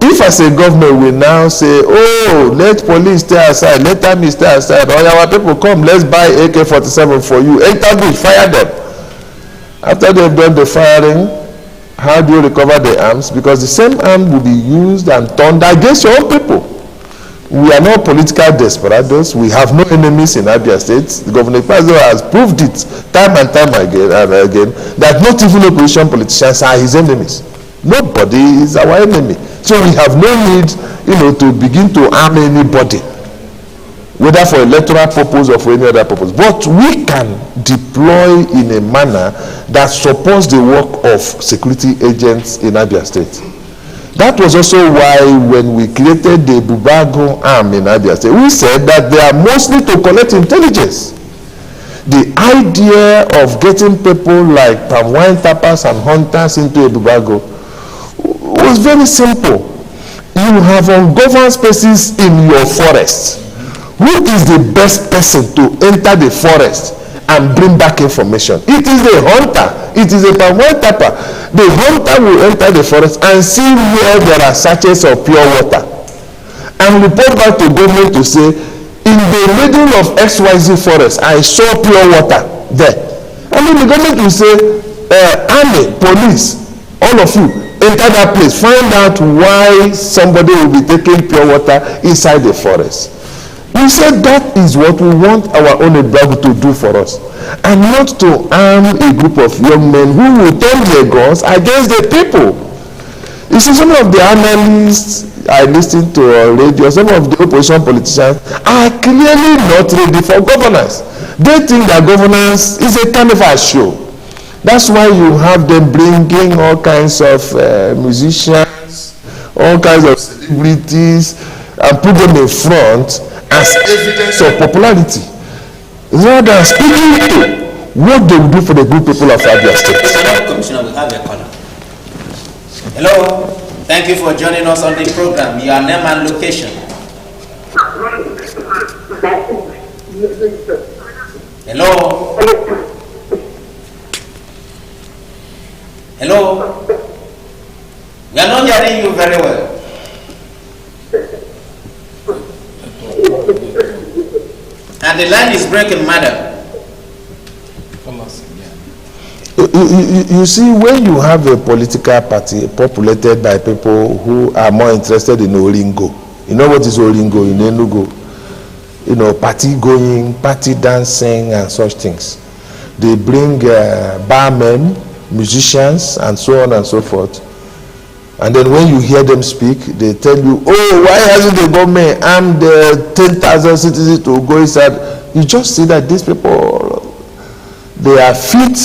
If as a government we now say, oh, let police stay aside, let army stay aside, or our people come, let's buy AK-47 for you, enter bush, fire them. After they've done the firing, how do you recover the arms? Because the same arm will be used and turned against your own people. We are not political desperados. We have no enemies in Abia State. Governor Pazo has proved it time and time again that not even opposition politicians are his enemies. Nobody is our enemy. So we have no need, to begin to arm anybody, whether for electoral purpose or for any other purpose. But we can deploy in a manner that supports the work of security agents in Abia State. That was also why when we created the Bubago arm in Abia State, we said that they are mostly to collect intelligence. The idea of getting people like palm wine tappers and hunters into a Bubago was very simple. You have ungoverned spaces in your forest. Who is the best person to enter the forest and bring back information? It is the hunter. It is a palm wine tapper. The hunter will enter the forest and see where there are sachets of pure water and report back to government to say, in the middle of XYZ forest, I saw pure water there. And then the government will say, army, police, all of you, enter that place. Find out why somebody will be taking pure water inside the forest. We said that is what we want our own Eblagu to do for us, and not to arm a group of young men who will turn their guns against the people. You see, some of the analysts I listen to on radio, some of the opposition politicians are clearly not ready for governance. They think that governance is a carnival show. That's why you have them bringing all kinds of musicians, all kinds of celebrities, and put them in front as evidence of popularity, rather than speaking to what they will do for the good people of Abia State. Commissioner, we have a caller. Hello, thank you for joining us on the program. Your name and location. Hello. Hello. We are not hearing you very well. And the line is breaking, madam. You see, when you have a political party populated by people who are more interested in Oringo, you know what is Oringo in Enugu? Party going, party dancing, and such things. They bring barmen, musicians, and so on and so forth. And then when you hear them speak, they tell you, oh, why hasn't the government armed 10,000 citizens to go inside? You just see that these people, they are fit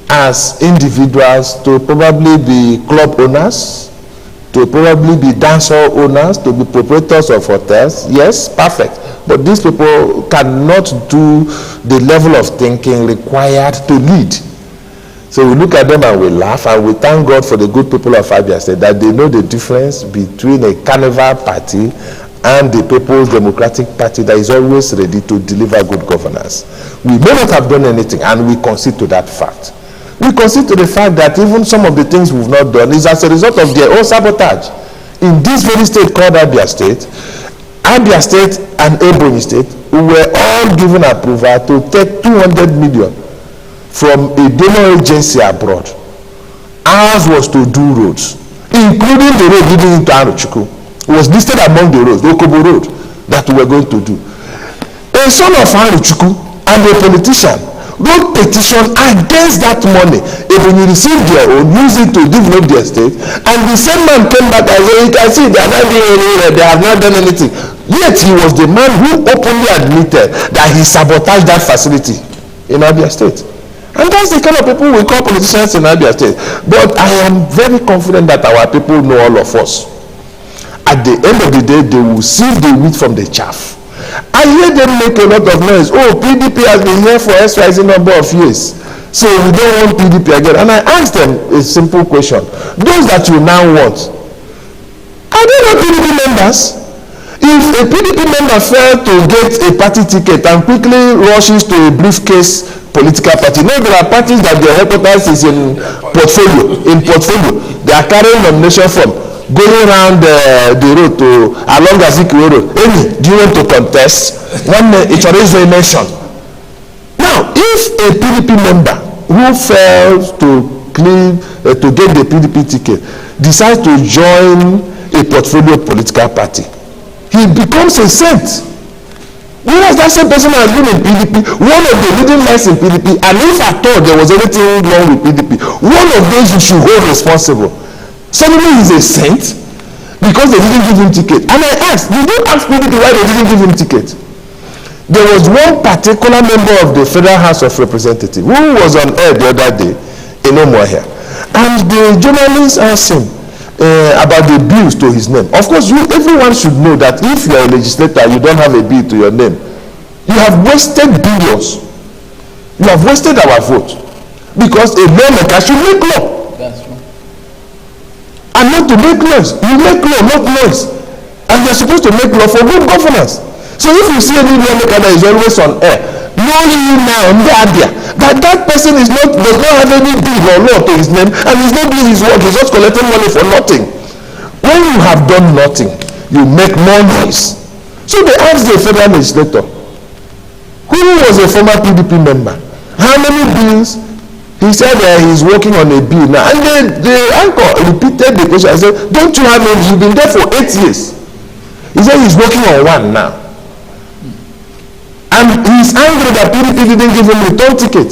as individuals to probably be club owners, to probably be dance hall owners, to be proprietors of hotels. Yes, perfect. But these people cannot do the level of thinking required to lead. So we look at them and we laugh, and we thank God for the good people of Abia State that they know the difference between a carnival party and the People's Democratic Party that is always ready to deliver good governance. We may not have done anything, and we concede to that fact. We concede to the fact that even some of the things we've not done is as a result of their own sabotage. In this very state called Abia State and Ebonyi State, we were all given approval to take 200 million from a donor agency abroad. Ours was to do roads, including the road leading into Aruchuku. It was listed among the roads, the Okobo road, that we were going to do. A son of Aruchuku and a politician wrote petition against that money. If you receive their own, use it to develop their state, and the same man came back and said, you can see they are not doing anything, they have not done anything. Yet he was the man who openly admitted that he sabotaged that facility in Abia State. And that's the kind of people we call politicians in Abia State. But I am very confident that our people know all of us. At the end of the day, they will sieve the wheat from the chaff. I hear them make a lot of noise. Oh, PDP has been here for XYZ number of years, so we don't want PDP again. And I ask them a simple question. Those that you now want, are they not PDP members? If a PDP member failed to get a party ticket and quickly rushes to a briefcase political party, no, there are parties that their headquarters is in portfolio. They are carrying nomination form, going around the road to along Azikiwe Road. Amy, do you want to contest? One it's already mentioned. Now, if a PDP member who fails to get the PDP ticket decides to join a portfolio political party, he becomes a saint. Whereas that same person has been in PDP, one of the leading lights in PDP, and if at all there was anything wrong with PDP, one of those you should hold responsible. Suddenly he's a saint because they didn't give him ticket. And I asked, did you ask PDP why they didn't give him ticket? There was one particular member of the Federal House of Representatives who was on air the other day in Omoahia, and the journalists asked him about the bills to his name. Of course, everyone should know that if you are a legislator, you don't have a bill to your name. You have wasted billions. You have wasted our vote because a lawmaker should make law. That's true. And not to make noise. You make law, not noise. And you're supposed to make law for good governance. So if you see any lawmaker that is always on air, know you now in the Abia that person does not have any bill or law to his name, and he's not doing his work, he's just collecting money for nothing. When you have done nothing, you make more noise. So they asked the federal legislator, who was a former PDP member, how many bills? He said he's working on a bill now. And the anchor repeated the question. I said, don't you have any? You've been there for 8 years. He said he's working on one now. And he's angry that PDP didn't give him a return ticket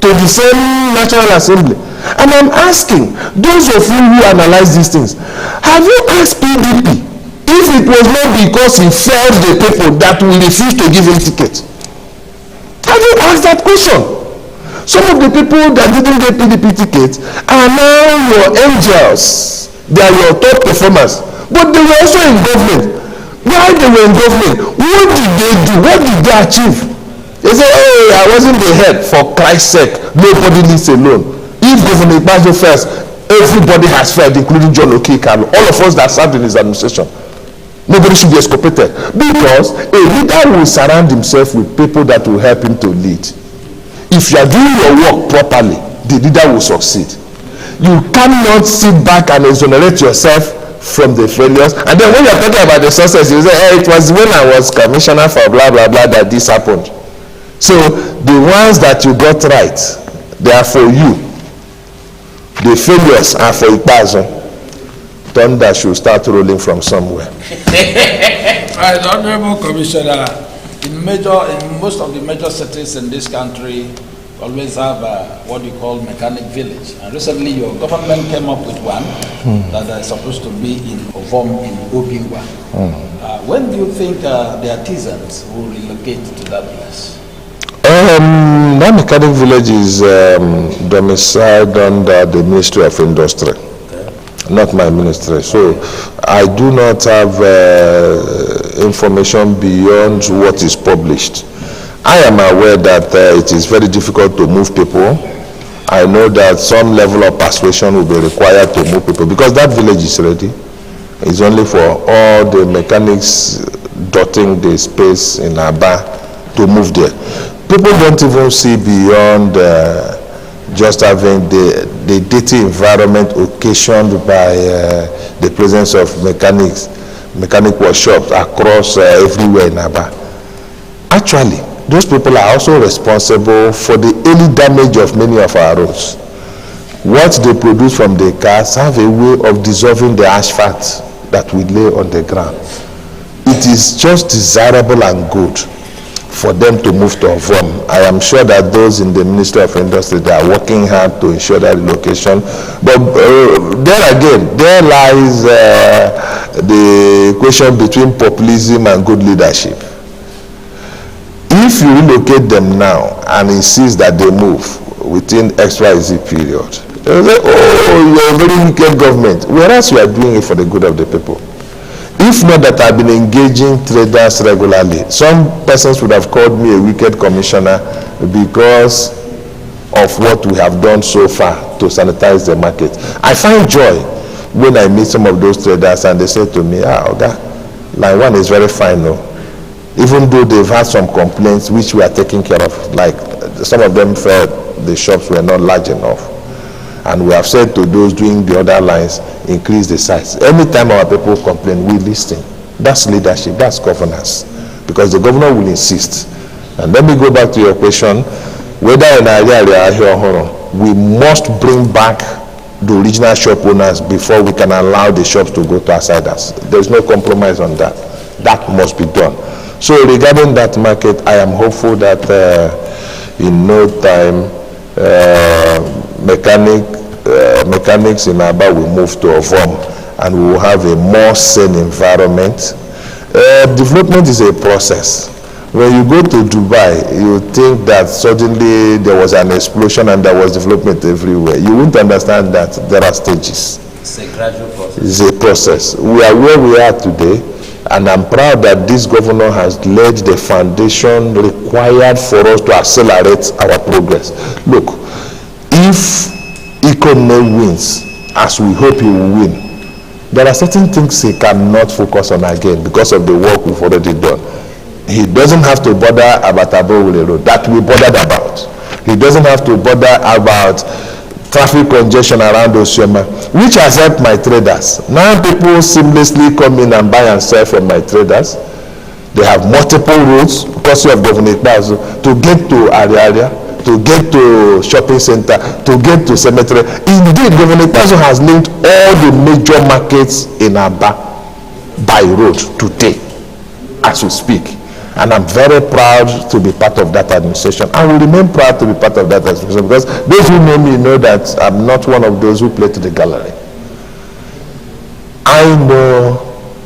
to the same National Assembly. And I'm asking, those of you who analyze these things, have you asked PDP if it was not because he failed the people that we refused to give him ticket? Have you asked that question? Some of the people that didn't get PDP tickets are now your angels. They are your top performers. But they were also in government. While they were in government, what did they do? What did they achieve? They say, hey, I wasn't the head. For Christ's sake, nobody lives alone. If Governor Ibazo fails, everybody has failed, including John Okikalo. All of us that served in his administration. Nobody should be exculpated. Because a leader will surround himself with people that will help him to lead. If you are doing your work properly, the leader will succeed. You cannot sit back and exonerate yourself from the failures, and then when you're talking about the success, you say, hey, it was when I was commissioner for blah blah blah that this happened. So the ones that you got right, they are for you. The failures are for Ibazo. Thunder should start rolling from somewhere. Right, Honorable Commissioner, in most of the major cities in this country, always have what we call mechanic village. And recently your government came up with one that is supposed to be in Ovom in Obingwa. When do you think the artisans will relocate to that place? That mechanic village is domiciled under the Ministry of Industry, not my ministry. So I do not have information beyond what is published. I am aware that it is very difficult to move people. I know that some level of persuasion will be required to move people because that village is ready. It's only for all the mechanics dotting the space in Abia to move there. People don't even see beyond just having the dirty environment occasioned by the presence of mechanic workshops across everywhere in Abia. Actually, those people are also responsible for the early damage of many of our roads. What they produce from the cars have a way of dissolving the asphalt that we lay on the ground. It is just desirable and good for them to move to Ovom. I am sure that those in the Ministry of Industry, they are working hard to ensure that relocation. But there again, there lies the question between populism and good leadership. If you relocate them now and insist that they move, within XYZ period. They will say, oh, you're a very wicked government, whereas you are doing it for the good of the people. If not that I've been engaging traders regularly, some persons would have called me a wicked commissioner because of what we have done so far to sanitize the market. I find joy when I meet some of those traders and they say to me, Oga, line one is very fine, no? Even though they've had some complaints which we are taking care of, like some of them felt the shops were not large enough. And we have said to those doing the other lines, increase the size. Anytime our people complain, we listen. That's leadership, that's governance. Because the governor will insist. And let me go back to your question, whether in area we must bring back the original shop owners before we can allow the shops to go to outsiders. There's no compromise on that. That must be done. So regarding that market, I am hopeful that in no time, mechanics in Abia will move to Ovom and we will have a more sane environment. Development is a process. When you go to Dubai, you think that suddenly there was an explosion and there was development everywhere. You won't understand that there are stages. It's a gradual process. It's a process. We are where we are today, and I'm proud that this governor has laid the foundation required for us to accelerate our progress. Look, if Ikone wins, as we hope he will win, there are certain things he cannot focus on again because of the work we've already done. He doesn't have to bother about Abowole Road, that we bothered about. He doesn't have to bother about traffic congestion around Osioma, which has helped my traders. Now people seamlessly come in and buy and sell from my traders. They have multiple routes because of Governor Ikpeazu to get to area, to get to shopping center, to get to cemetery. Indeed, Governor Ikpeazu has linked all the major markets in Abia by road today, as we speak. And I'm very proud to be part of that administration. I will remain proud to be part of that administration because those who know me know that I'm not one of those who play to the gallery. I know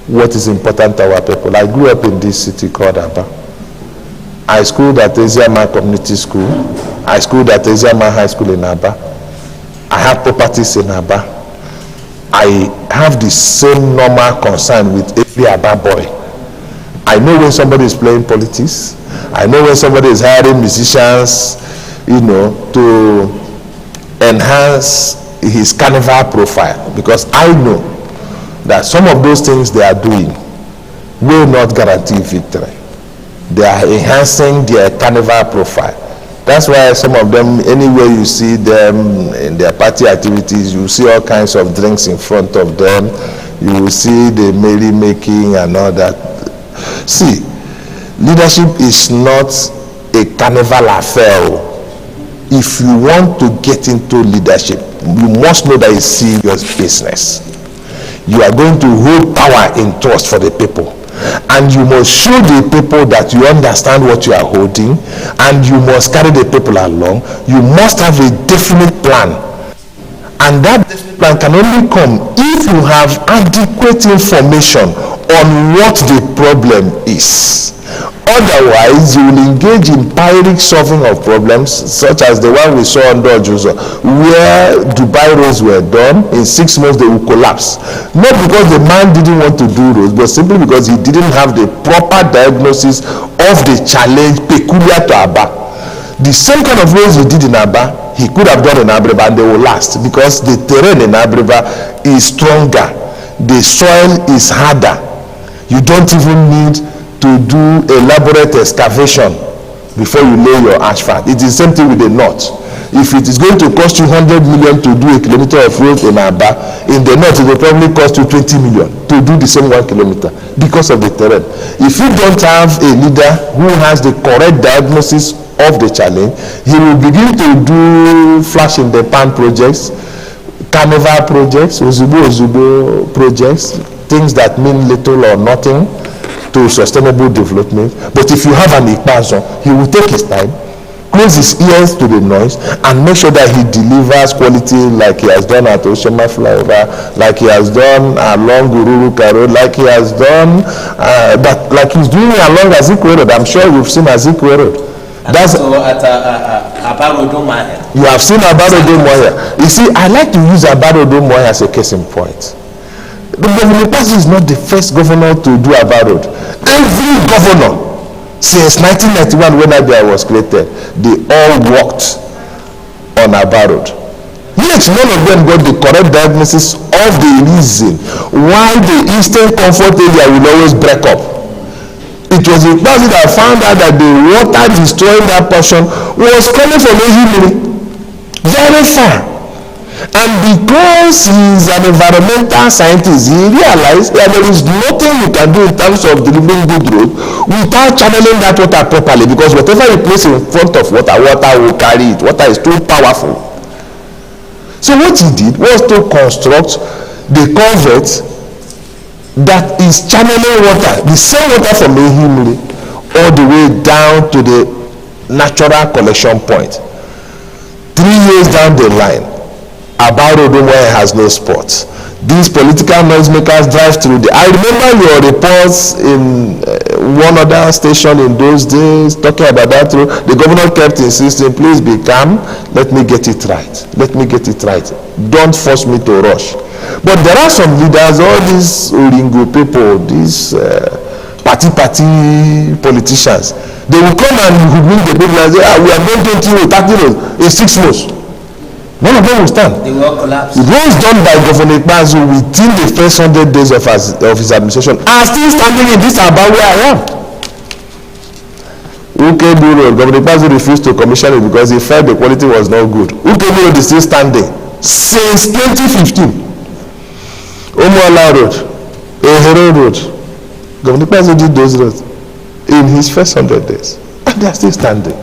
what is important to our people. I grew up in this city called Abia. I schooled at Eziama Community School. I schooled at Eziama High School in Abia. I have properties in Abia. I have the same normal concern with every Abia boy. I know when somebody is playing politics. I know when somebody is hiring musicians, to enhance his carnival profile. Because I know that some of those things they are doing will not guarantee victory. They are enhancing their carnival profile. That's why some of them, anywhere you see them in their party activities, you see all kinds of drinks in front of them. You will see the merrymaking and all that. See, leadership is not a carnival affair. If you want to get into leadership, you must know that it's serious business. You are going to hold power in trust for the people. And you must show the people that you understand what you are holding, and you must carry the people along. You must have a definite plan. And that definite plan can only come if you have adequate information on what the problem is. Otherwise, you will engage in pyrrhic solving of problems, such as the one we saw under Ojuzo, where Dubai roads were done. In 6 months they will collapse. Not because the man didn't want to do roads, but simply because he didn't have the proper diagnosis of the challenge peculiar to Abia. The same kind of roads he did in Abia, he could have done in Abreba, and they will last because the terrain in Abreba is stronger. The soil is harder. You don't even need to do elaborate excavation before you lay your asphalt. It is the same thing with the north. If it is going to cost you 100 million to do a kilometer of road in Abia, in the north it will probably cost you 20 million to do the same 1 kilometer because of the terrain. If you don't have a leader who has the correct diagnosis of the challenge, he will begin to do flash in the pan projects, carnival projects, Ozubo projects, things that mean little or nothing to sustainable development. But if you have an Ikpeazu, he will take his time, close his ears to the noise, and make sure that he delivers quality like he has done at Oshema Flyover, like he has done along Gururuka Road, like he has done, like he's doing along Azikwe Road. I'm sure you've seen Azikwe Road. And that's also at Abarodomahe. You have seen Abarodomahe. You see, I like to use Abarodomahe as a case in point. The Governor Ikpeazu is not the first governor to do Abarod. Every governor since 1991, when Abia was created, they all worked on Abarod. Yet none of them got the correct diagnosis of the reason why the Eastern Comfort area will always break up. It was Ikpeazu that found out that the water destroying that portion was coming from Ehimiri, very far. And because he is an environmental scientist, he realized that there is nothing you can do in terms of delivering good road without channeling that water properly, because whatever you place in front of water, water will carry it. Water is too powerful. So what he did was to construct the culvert that is channeling water, the same water from Ehimiri, all the way down to the natural collection point. 3 years down the line, Abarodomahe has no spots. These political noisemakers drive through I remember your reports in one other station in those days talking about that road. The governor kept insisting, please be calm, let me get it right. Let me get it right. Don't force me to rush. But there are some leaders, all these Oringo people, these party politicians, they will come and bring the people and say, we are going 20 roads, 30 roads in 6 months. None of them will stand. They will collapse. The roads done by Governor Ikpeazu within the first 100 days of his administration are still standing in this about where I am. Ukebu Road, Governor Ikpeazu refused to commission it because he felt the quality was not good. Ukebu Road is still standing since 2015. Omoala Road, Ehero Road, Governor Ikpeazu did those roads in his first 100 days, and they are still standing.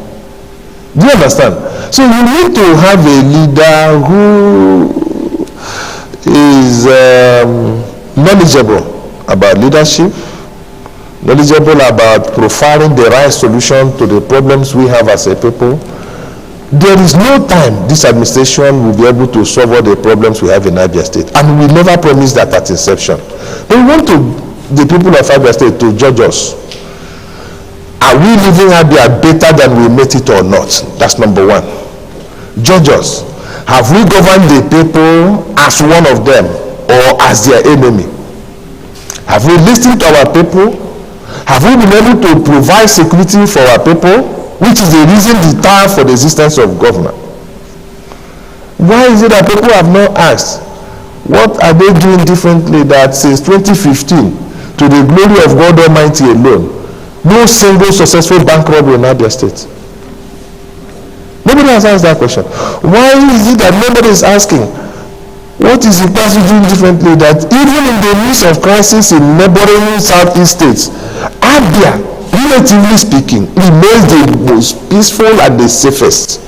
Do you understand? So you need to have a leader who is knowledgeable about leadership, knowledgeable about profiling the right solution to the problems we have as a people. There is no time this administration will be able to solve all the problems we have in Abia State, and we never promised that at inception. But we want the people of Abia State to judge us. Are we living Abia better than we met it or not? That's number one. Judge us. Have we governed the people as one of them or as their enemy? Have we listened to our people? Have we been able to provide security for our people, which is the reason, the time for the existence of government? Why is it that people have not asked, what are they doing differently that since 2015, to the glory of God Almighty alone, no single successful bank robbery in Abia State? Nobody has asked that question. Why is it that nobody is asking, what is Ikpeazu doing differently that even in the midst of crisis in neighboring southeast states, Abia, relatively speaking, remains the most peaceful and the safest?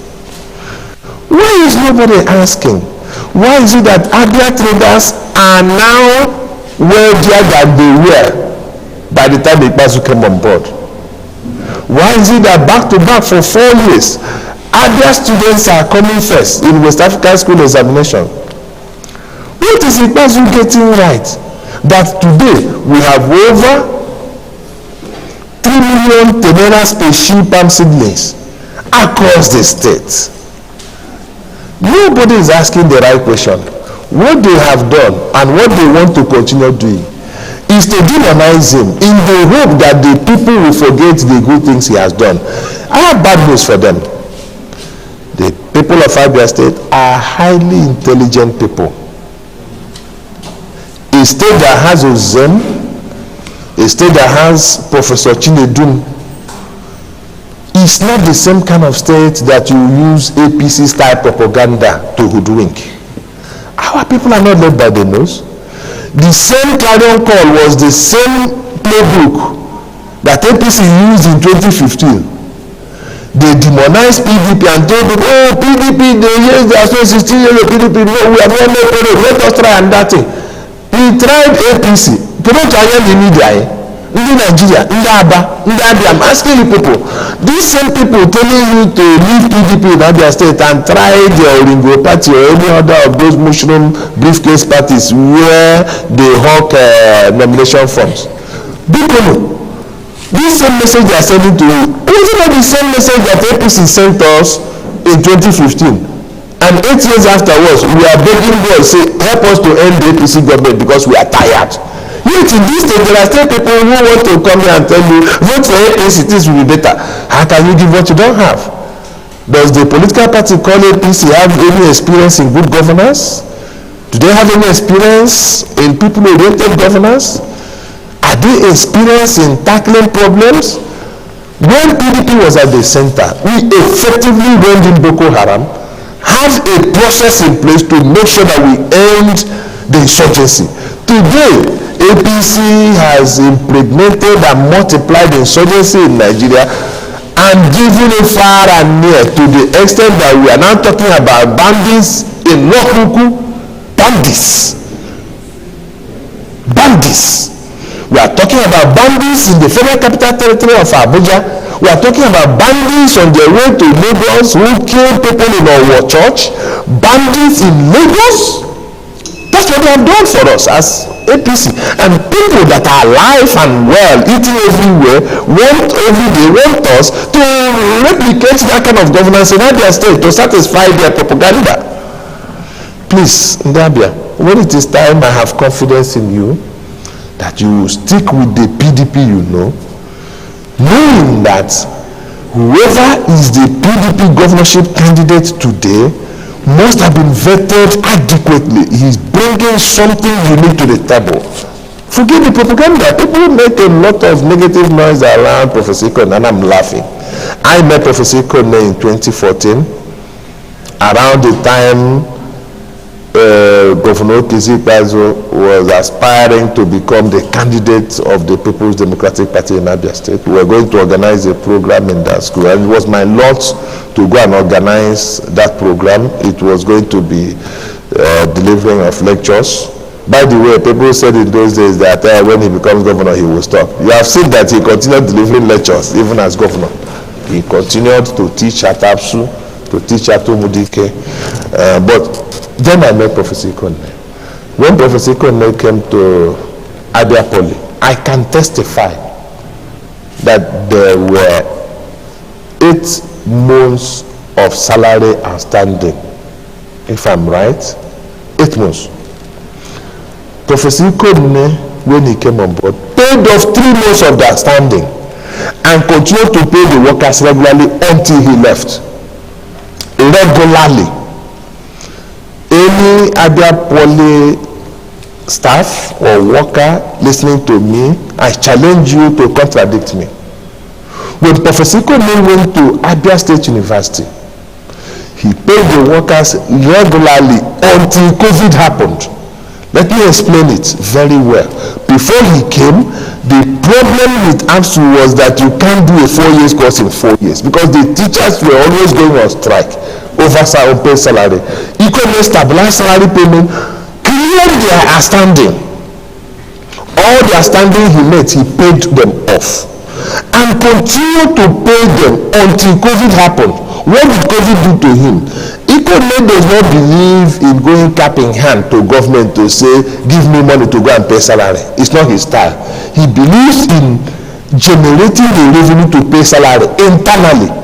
Why is nobody asking, why is it that Abia traders are now wealthier than they were by the time Ikpeazu came on board? Why is it that back to back for 4 years, Abia students are coming first in West African school examination? What is Ikpeazu getting right that today we have over 3 million teneras per sheep palm seedlings across the state? Nobody is asking the right question. What they have done and what they want to continue doing is to demonize him in the hope that the people will forget the good things he has done. I have bad news for them. The people of Abia State are highly intelligent people. A state that has Ozem, a state that has Professor Chinedum, is not the same kind of state that you use APC style propaganda to hoodwink. Our people are not led by the nose. The same clarion call was the same playbook that APC used in 2015. They demonized PDP and told them, oh, PDP, they used their 16 years of PDP. No, we have not made it. Let us try and that thing. He tried APC. People try the media. In Nigeria, in Abia, I'm asking you people, these same people telling you to leave PDP in Abia State and try the Oringo party or any other of those mushroom briefcase parties where they hawk nomination forms. People, this same message they are sending to you, isn't that the same message that APC sent us in 2015. And 8 years afterwards, we are begging God, say, help us to end the APC government because we are tired. Yet in this state, there are still people who want to come here and tell you, vote for APC, this will be better. How can you give what you don't have? Does the political party called APC have any experience in good governance? Do they have any experience in people-oriented governance? Are they experienced in tackling problems? When PDP was at the center, we effectively went in Boko Haram, have a process in place to make sure that we end the insurgency. Today, APC has impregnated and multiplied the insurgency in Nigeria and driven it far and near to the extent that we are now talking about bandits in Nokuku. Bandits. We are talking about bandits in the Federal Capital Territory of Abuja. We are talking about bandits on their way to Lagos who kill people in our church. Bandits in Lagos. That's what they have done for us as APC. And people that are alive and well, eating everywhere, want us to replicate that kind of governance in Abia State to satisfy their propaganda. Please, Abia, when it is time, I have confidence in you that you will stick with the PDP you know, knowing that whoever is the PDP governorship candidate today must have been vetted adequately. He's bringing something unique to the table. Forget the propaganda. People make a lot of negative noise around Professor Ikone, and I'm laughing. I met Professor Ikone in 2014, around the time Governor Kizikpazo was aspiring to become the candidate of the People's Democratic Party in Abia State. We were going to organize a program in that school, and it was my lot to go and organize that program. It was going to be delivering of lectures. By the way, people said in those days that when he becomes governor, he will stop. You have seen that he continued delivering lectures even as governor. He continued to teach at APSU, to teach at Umudike, but then I met Professor Ikone. When Professor Ikone came to Abia Poly, I can testify that there were 8 months of salary outstanding. If I'm right, 8 months. Professor Ikone, when he came on board, paid off 3 months of the outstanding and continued to pay the workers regularly until he left. Regularly. Any Abia Poly staff or worker listening to me, I challenge you to contradict me. When Professor Ikone went to Abia State University, he paid the workers regularly until COVID happened. Let me explain it very well. Before he came, the problem with APSU was that you can't do a 4 years course in 4 years because the teachers were always going on strike over unpaid salary. Ikone stabilized salary payment, cleared their outstanding. All the outstanding he made, he paid them off and continued to pay them until COVID happened. What did COVID do to him? Ikone does not believe in going cap in hand to government to say, give me money to go and pay salary. It's not his style. He believes in generating the revenue to pay salary internally.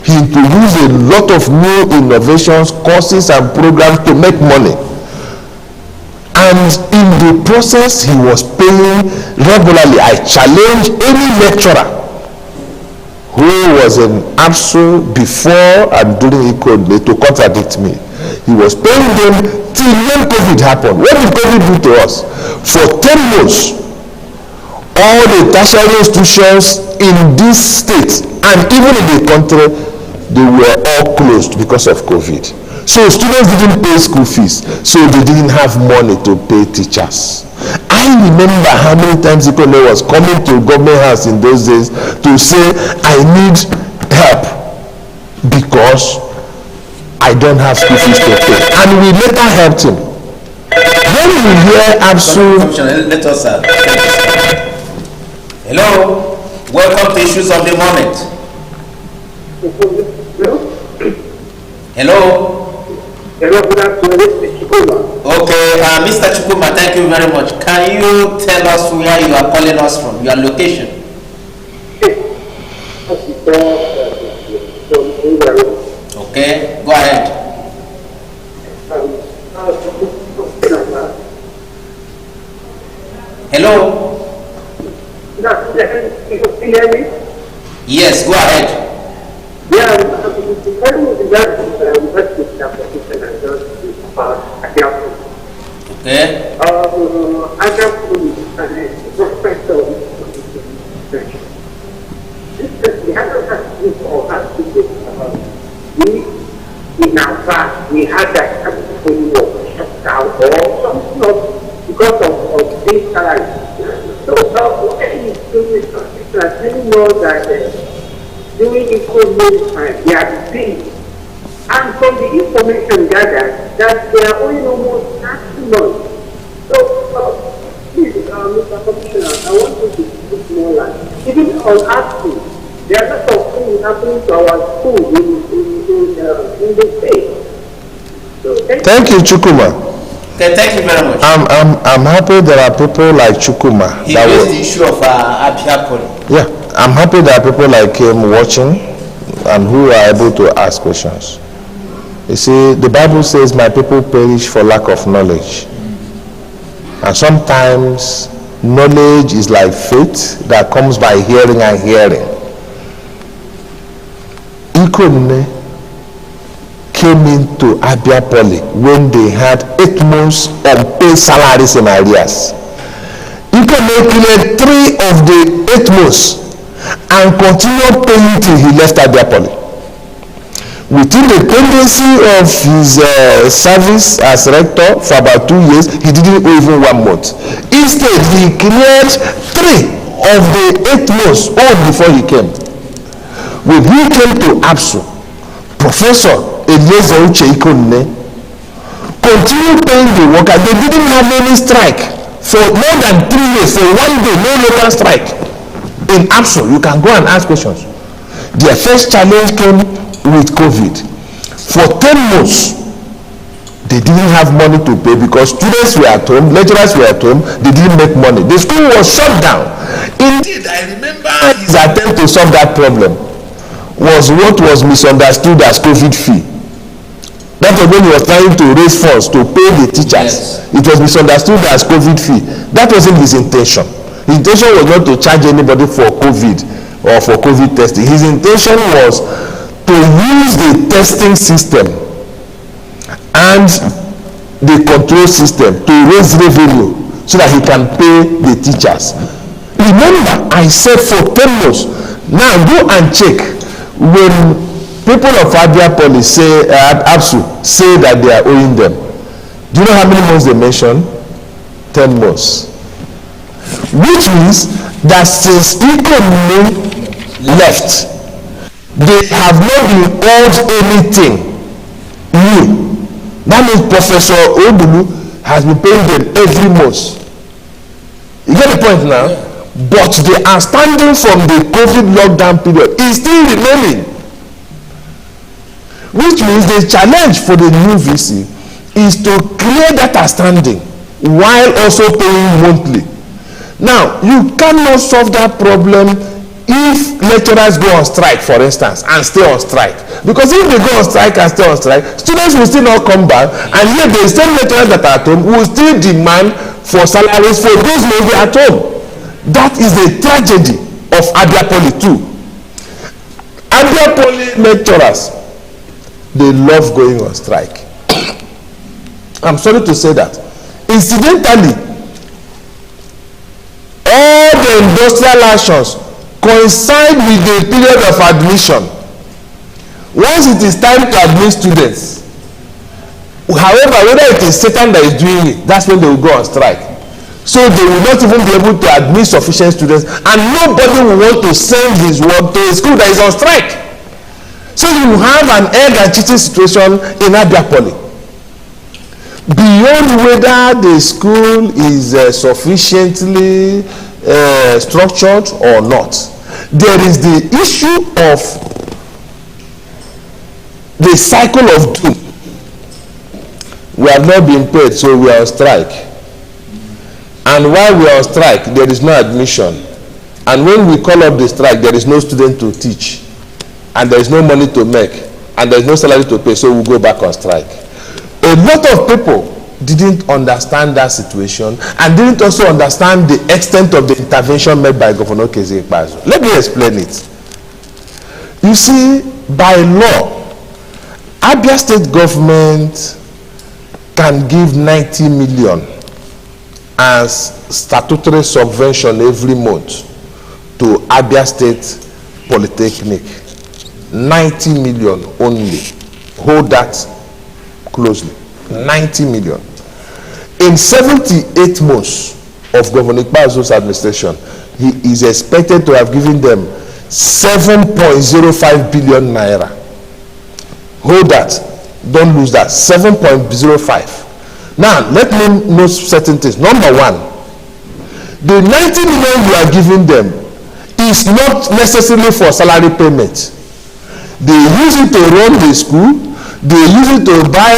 He introduced a lot of new innovations, courses and programs to make money. And in the process, he was paying regularly. I challenge any lecturer who was in APSU before and during Ikone to contradict me. He was paying them till when COVID happened. What did COVID do to us? For 10 months, all the tertiary institutions in this state and even in the country, they were all closed because of COVID. So students didn't pay school fees, so they didn't have money to pay teachers. I remember how many times Ikone was coming to government house in those days to say, I need help because I don't have school fees to pay. And we later helped him. When we hear APSU... Let us hello, welcome to Issues of the Moment. Hello. Hello, good afternoon, Mr. Chukuma. Okay, Mr. Chukuma, thank you very much. Can you tell us where you are calling us from, your location? Okay, go ahead. Hello? Yes, go ahead. Yeah, we had that shut down or something because of this salary. So what are you doing is you know that during economic time they are paid. And from the information gathered that they are only almost 30 months. So please, Mr. Commissioner, I want you to put more light. Even on asking, there are lots of things happening to our school in the state. So, Thank you, Chukuma. Okay, thank you very much. I'm happy there are people like Chukuma. He raised the issue of Abia Poly. Yeah, I'm happy there are people like him watching and who are able to ask questions. You see, the Bible says, my people perish for lack of knowledge. And sometimes knowledge is like faith that comes by hearing and hearing. Ikonne came into Abia Poly when they had 8 months unpaid salaries in arrears. Ikonne cleared 3 of the 8 months and continued paying till he left Abia Poly. Within the tendency of his service as rector for about 2 years, he didn't owe even 1 month. Instead, he cleared 3 of the 8 months owed before he came. When he came to ABSU, Professor Eliezer Uche Ikonne continued paying the worker. They didn't have any strike for more than 3 years. For 1 day, no local strike. In ABSU, you can go and ask questions. Their first challenge came with COVID. For 10 months, they didn't have money to pay because students were at home, lecturers were at home, they didn't make money. The school was shut down. Indeed, I remember his attempt to solve that problem was what was misunderstood as COVID fee. That was when he was trying to raise funds to pay the teachers. Yes. It was misunderstood as COVID fee. That wasn't his intention. His intention was not to charge anybody for COVID or for COVID testing. His intention was to use the testing system and the control system to raise revenue so that he can pay the teachers. Remember, I said for 10 months. Now go and check when people of Abia Poly say ABSU say that they are owing them. Do you know how many months they mention? 10 months. Which means that since Ikonne left, they have not been owed anything new. That means Professor Obulu has been paying them every month. You get the point now? Yeah. But the outstanding from the COVID lockdown period is still remaining. Which means the challenge for the new VC is to clear that outstanding while also paying monthly. Now, you cannot solve that problem if lecturers go on strike, for instance, and stay on strike. Because if they go on strike and stay on strike, students will still not come back, and yet the same lecturers that are at home will still demand for salaries for those maybe at home. That is the tragedy of Abia Poly too. Abia Poly lecturers, they love going on strike. I'm sorry to say that. Incidentally, all the industrial actions coincide with the period of admission. Once it is time to admit students, however, whether it is Satan that is doing it, that's when they will go on strike. So they will not even be able to admit sufficient students, and nobody will want to send his work to a school that is on strike. So you have an egg and cheating situation in Abia Poly. Beyond whether the school is sufficiently structured or not, there is the issue of the cycle of doom. We have not been paid, so we are on strike. And while we are on strike, there is no admission. And when we call up the strike, there is no student to teach. And there is no money to make. and there's no salary to pay, so we'll go back on strike. A lot of people didn't understand that situation and didn't also understand the extent of the intervention made by Governor Kezi Ikpeazu. Let me explain it. You see, by law, Abia state government can give 90 million as statutory subvention every month to Abia State Polytechnic. 90 million only. Hold that closely. 90 million. In 78 months of Governor Ikpeazu's administration, he is expected to have given them 7.05 billion naira. Hold that. Don't lose that. 7.05. Now, let me know certain things. Number one, the 90 million you are giving them is not necessarily for salary payment. They use it to run the school. They use it to buy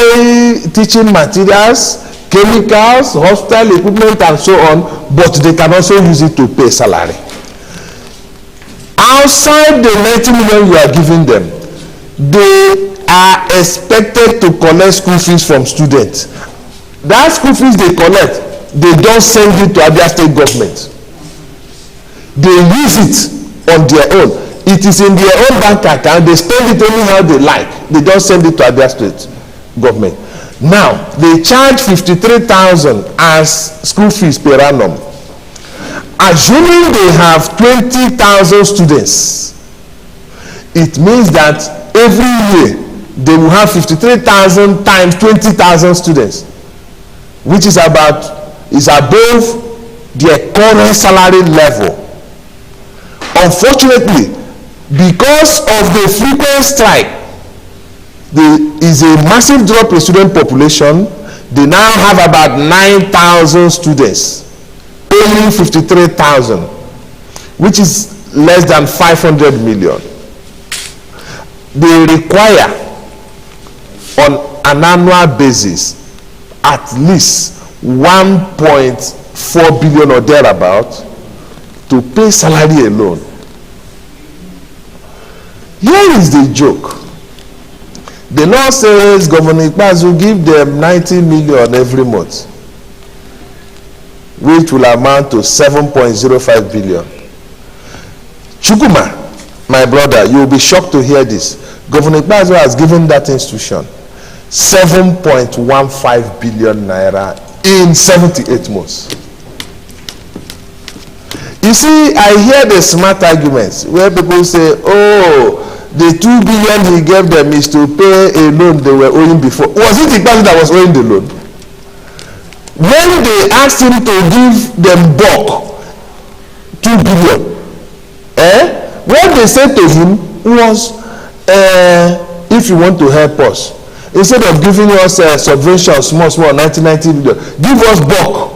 teaching materials, chemicals, hospital equipment, and so on, but they can also use it to pay salary. Outside the 90 million you are giving them, they are expected to collect school fees from students. That school fees they collect, they don't send it to Abia State government. They use it on their own. It is in their own bank account. They spend it anyhow they like. They don't send it to Abia State government. Now, they charge 53,000 as school fees per annum. Assuming they have 20,000 students, it means that every year they will have 53,000 times 20,000 students, which is above their current salary level. Unfortunately, because of the frequent strike, there is a massive drop in student population. They now have about 9,000 students, only 53,000, which is less than 500 million. They require on an annual basis at least 1.4 billion or thereabout to pay salary alone. Here is the joke. The law says Governor Ikpeazu give them 90 million every month, which will amount to 7.05 billion. Chukuma, my brother, you will be shocked to hear this. Governor Ikpeazu has given that institution 7.15 billion naira in 78 months. You see, I hear the smart arguments where people say, oh, the 2 billion he gave them is to pay a loan they were owing before. Was it the person that was owing the loan? When they asked him to give them back 2 billion, what they said to him was, if you want to help us, instead of giving us subvention, small, 90 million, give us back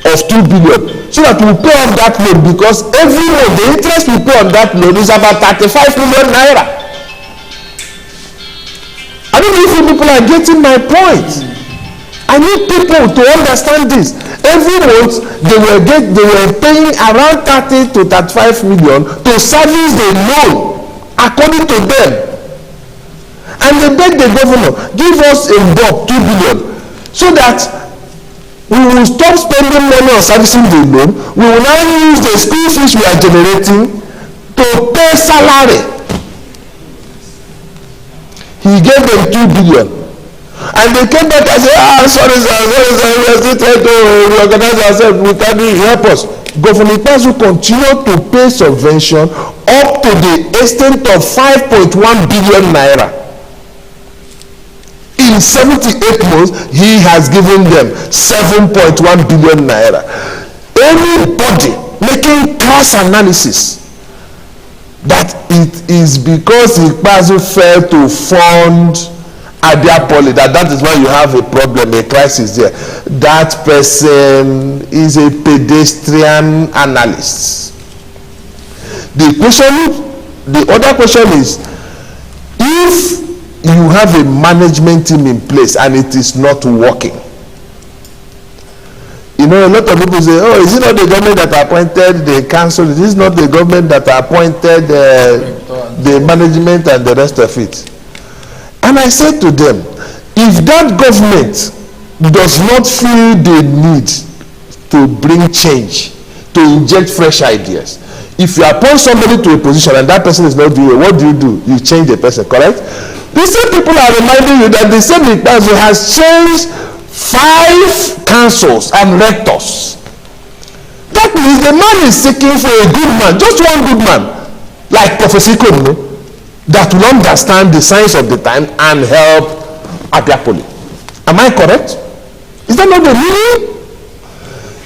of 2 billion so that we pay off that loan, because every month the interest we pay on that loan is about 35 million naira. I don't know if you people are getting my point. I need people to understand this. Every month they were paying around 30 to 35 million to service the loan according to them. And they beg the governor, give us a bulk 2 billion so that we will stop spending money on servicing the loan. We will now use the school fees we are generating to pay salary. He gave them 2 billion. And they came back and said, sorry, we are still trying to reorganize ourselves. We can't help us. Governor Ikpeazu continued to pay subvention up to the extent of 5.1 billion naira. In 78 months, he has given them 7.1 billion naira. Anybody making class analysis that it is because Ikpeazu failed to fund Abia Poly, that is why you have a problem, a crisis there, that person is a pedestrian analyst. The other question is, if you have a management team in place and it is not working, you know, a lot of people say, oh, is it not the government that appointed the council? Is it not the government that appointed the management and the rest of it? And I said to them, if that government does not feel the need to bring change, to inject fresh ideas, if you appoint somebody to a position and that person is not doing it, what do? You change the person, correct? The same people are reminding you that the same Ikpeazu has changed 5 councils and rectors. That means the man is seeking for a good man, just one good man, like Professor Ikono, that will understand the science of the time and help Abia Poly. Am I correct? Is that not the meaning?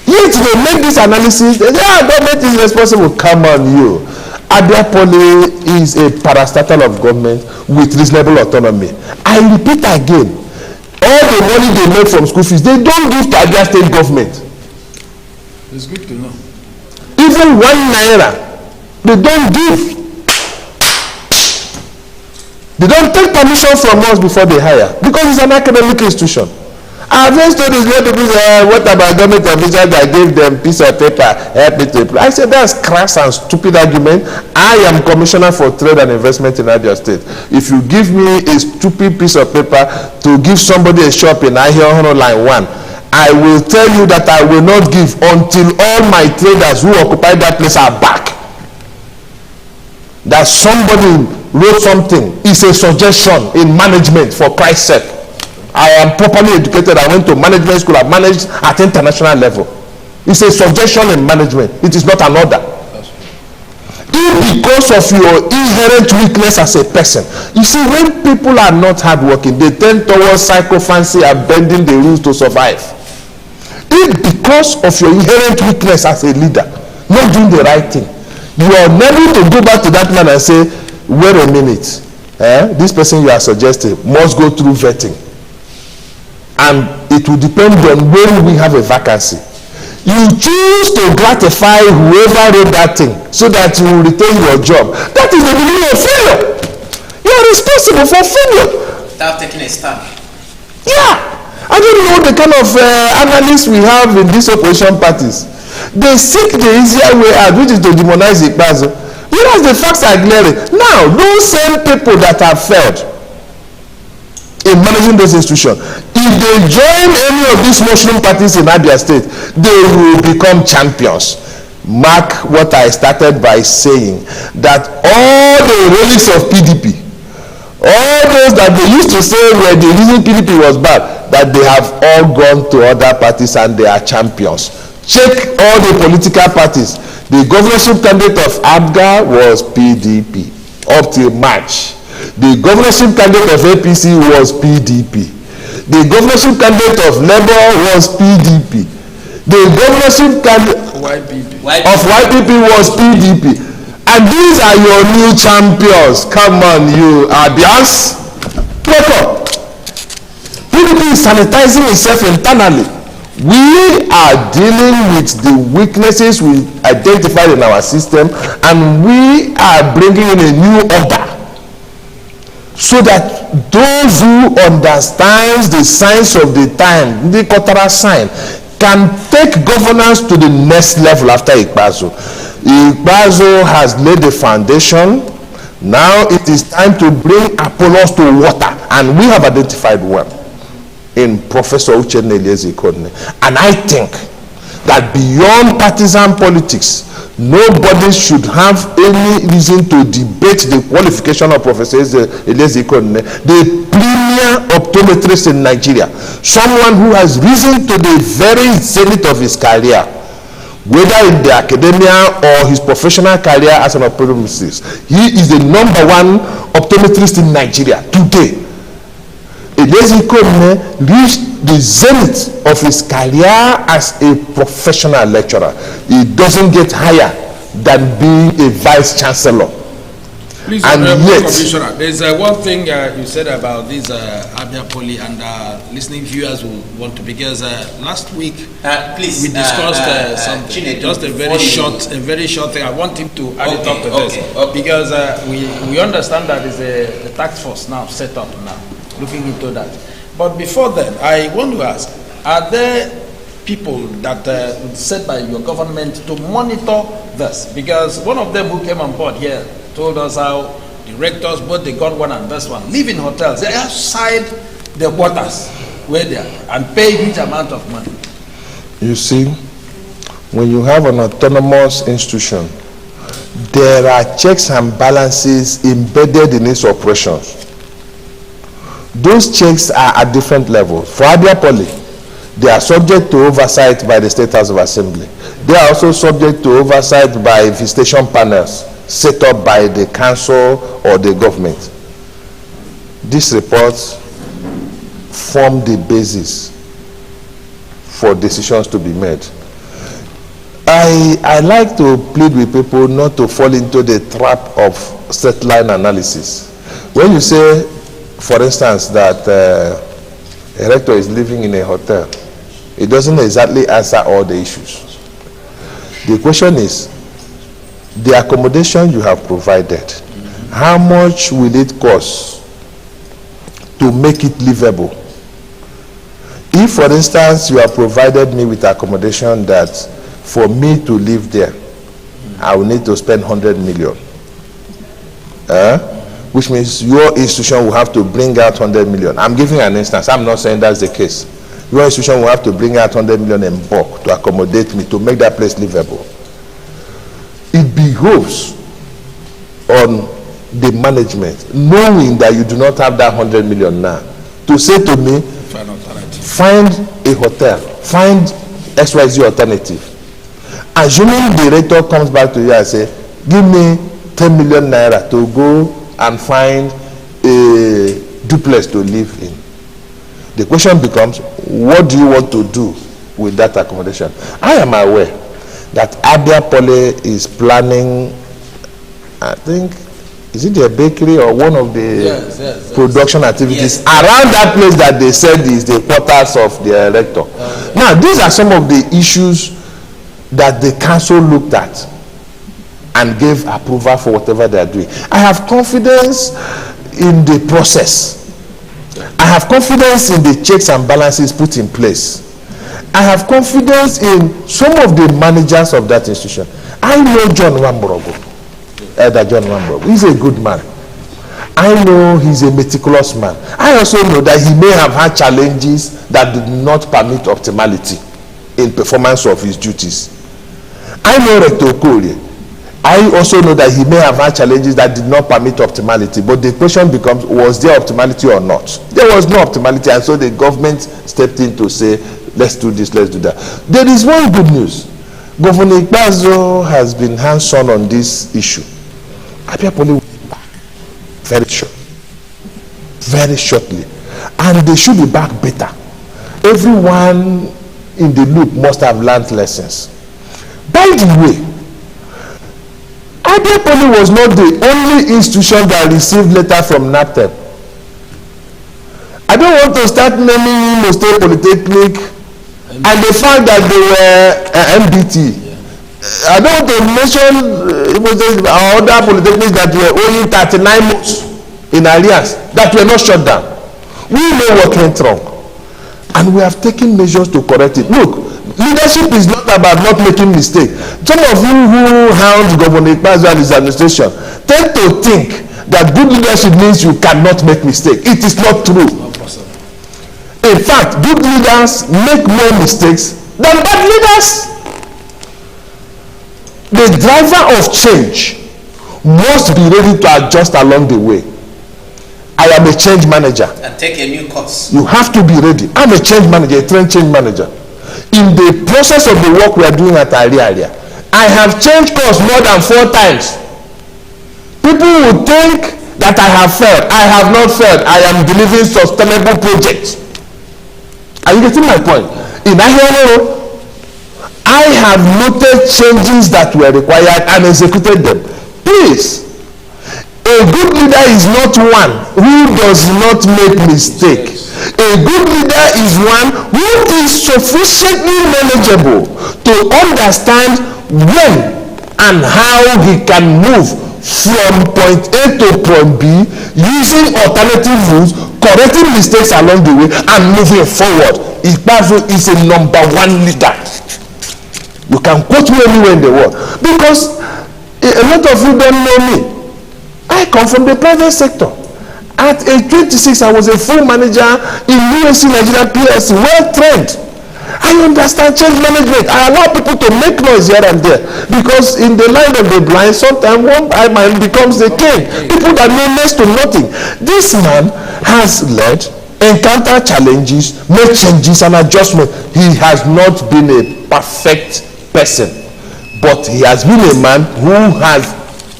Yet they make this analysis, they say, government is responsible. Come on, you. Abia Poly is a parastatal of government with reasonable autonomy. I repeat again, all the money they make from school fees, they don't give to Abia state government. It's good to know. Even 1 naira, they don't give. They don't take permission from us before they hire, because it's an academic institution. I've heard stories where people say, what about government officials that gave them piece of paper, help me to apply? I said, that's crass and stupid argument. I am Commissioner for Trade and Investment in Abia State. If you give me a stupid piece of paper to give somebody a shop in Ahia line 1, I will tell you that I will not give until all my traders who occupy that place are back. That somebody wrote something is a suggestion in management, for Christ's sake. I am properly educated. I went to management school. I managed at international level. It's a suggestion in management. It is not an order. If because of your inherent weakness as a person, you see, when people are not hardworking, they tend towards psychophancy and bending the rules to survive. If because of your inherent weakness as a leader, not doing the right thing, you are never to go back to that man and say, wait a minute, this person you are suggesting must go through vetting. And it will depend on when we have a vacancy. You choose to gratify whoever wrote that thing so that you will retain your job. That is the beginning of failure. You are responsible for failure. Without taking a stand. Yeah. I don't know the kind of analysts we have in these opposition parties. They seek the easier way out, which is to demonize Ikpeazu. You know, the facts are glaring. Now, those same people that have failed in managing those institutions, if they join any of these mushroom parties in Abia State, they will become champions. Mark what I started by saying, that all the relics of PDP, all those that they used to say were the reason PDP was bad, that they have all gone to other parties and they are champions. Check all the political parties. The governorship candidate of Abga was PDP up till March. The governorship candidate of APC was PDP. The governorship candidate of Labour was PDP. The governorship candidate of YPP was PDP. And these are your new champions. Come on, you Abias. Wake up. PDP is sanitizing itself internally. We are dealing with the weaknesses we identified in our system, and we are bringing in a new order, so that those who understand the science of the time, the cultural sign, can take governance to the next level after Ikpeazu. Ikpeazu has laid the foundation. Now it is time to bring Apollos to water, and we have identified one in Professor Uchenna Ikono. And I think that beyond partisan politics, nobody should have any reason to debate the qualification of Professor Ikono, the premier optometrist in Nigeria, someone who has risen to the very zenith of his career, whether in the academia or his professional career as an optometrist. He is the #1 optometrist in Nigeria today. Ikono reached the zenith of his career as a professional lecturer. He doesn't get higher than being a vice chancellor. Please, and yet, Commissioner, there's one thing you said about this Abia Poly, and listening viewers will want to, because last week please, we discussed something, Chinedu, just a very short thing. I want him to add it up to this, because we understand that there's a task force now set up now, looking into that. But before then, I want to ask, are there people that set by your government to monitor this? Because one of them who came on board here told us how the rectors, both the God one and best one, live in hotels. They outside the quarters where they are and pay huge amount of money. You see, when you have an autonomous institution, there are checks and balances embedded in its operations. Those checks are at different levels. For Abia Poly, they are subject to oversight by the State House of Assembly. They are also subject to oversight by visitation panels set up by the council or the government. These reports form the basis for decisions to be made. I like to plead with people not to fall into the trap of set line analysis. When you say, for instance, that a rector is living in a hotel, it doesn't exactly answer all the issues. The question is, the accommodation you have provided, how much will it cost to make it livable? If, for instance, you have provided me with accommodation that for me to live there, I will need to spend 100 million. Which means your institution will have to bring out 100 million. I'm giving an instance. I'm not saying that's the case. Your institution will have to bring out 100 million in bulk to accommodate me, to make that place livable. It behoves on the management, knowing that you do not have that 100 million now, to say to me, find a hotel, find XYZ alternative. Assuming the rector comes back to you and say, give me 10 million naira to go and find a duplex to live in. The question becomes, what do you want to do with that accommodation? I am aware that Abia Poly is planning, I think, is it a bakery or one of the production activities around that place that they said is the quarters of the rector. Now, these are some of the issues that the council looked at and gave approval for whatever they are doing. I have confidence in the process. I have confidence in the checks and balances put in place. I have confidence in some of the managers of that institution. I know John Wamborogo, Elder John Wamborogo. He's a good man. I know he's a meticulous man. I also know that he may have had challenges that did not permit optimality in performance of his duties. I know Rector Okorie. I also know that he may have had challenges that did not permit optimality, but the question becomes, was there optimality or not? There was no optimality, and so the government stepped in to say, let's do this, let's do that. There is one good news. Governor Ikpeazu has been hands-on on this issue. Abia Poly will be back very shortly, and they should be back better. Everyone in the loop must have learned lessons. By the way, Abia Poly was not the only institution that received letter from NAPTEP. I don't want to start naming Imo State Polytechnic and the fact that they were MBT. I don't want to mention other polytechnics that were only 39 months in arrears that were not shut down. We know what went wrong, and we have taken measures to correct it. Look, leadership is not about not making mistakes. Some of you who hound Governor Ikpeazu and his administration tend to think that good leadership means you cannot make mistakes. It is not true. In fact, good leaders make more mistakes than bad leaders. The driver of change must be ready to adjust along the way. I am a change manager. And take a new course. You have to be ready. I'm a change manager, a trained change manager. In the process of the work we are doing at Area, I have changed course more than 4 times. People will think that I have failed. I have not failed. I am delivering sustainable projects. Are you getting my point? In Ahero, I have noted changes that were required and executed them. Please, a good leader is not one who does not make mistakes. A good leader is one who is sufficiently manageable to understand when and how he can move from point A to point B using alternative routes, correcting mistakes along the way, and moving forward. Ikpeazu is a #1 leader. You can quote me anywhere in the world, because a lot of you don't know me. I I come from the private sector. At age 26, I was a full manager in USC Nigeria PLC, well trained. I understand change management. I allow people to make noise here and there, because in the line of the blind, sometimes one eye man becomes the king. People that know next to nothing. This man has led, encountered challenges, made changes and adjustments. He has not been a perfect person, but he has been a man who has,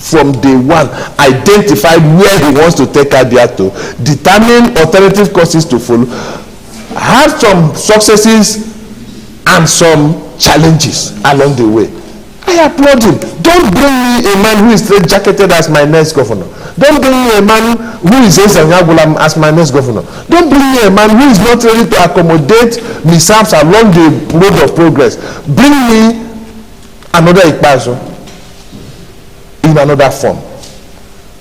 from day one, identified where he wants to take Abia to, determine alternative courses to follow, have some successes and some challenges along the way. I applaud him. Don't bring me a man who is straight-jacketed as my next governor. Don't bring me a man who is Ezenyagulam as my next governor. Don't bring me a man who is not ready to accommodate mishaps along the road of progress. Bring me another Ikpazo in another form.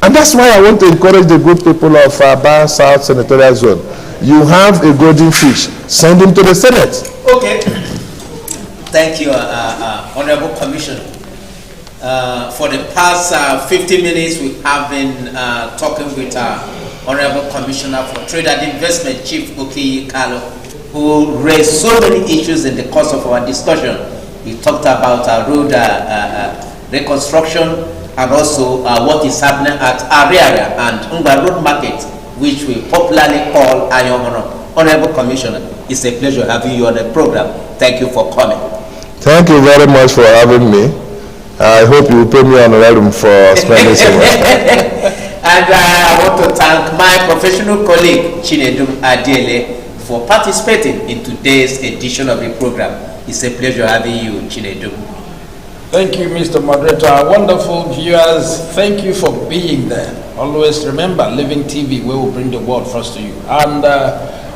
And that's why I want to encourage the good people of Abia South Senatorial Zone. You have a golden fish. Send him to the Senate. Okay. Thank you, Honorable Commissioner. For the past 50 minutes, we have been talking with Honorable Commissioner for Trade and Investment, Chief Okiyi Kalo, who raised so many issues in the course of our discussion. We talked about road reconstruction and also what is happening at Abia and Ngba Road Market, which we popularly call Ayomono. Honorable Commissioner, it's a pleasure having you on the program. Thank you for coming. Thank you very much for having me. I hope you will pay me honorarium for spending so much time. And I want to thank my professional colleague, Chinedum Adele, for participating in today's edition of the program. It's a pleasure having you, Chinedum. Thank you, Mr. Moderator. Wonderful viewers, thank you for being there. Always remember, Living TV, we will bring the world first to you. And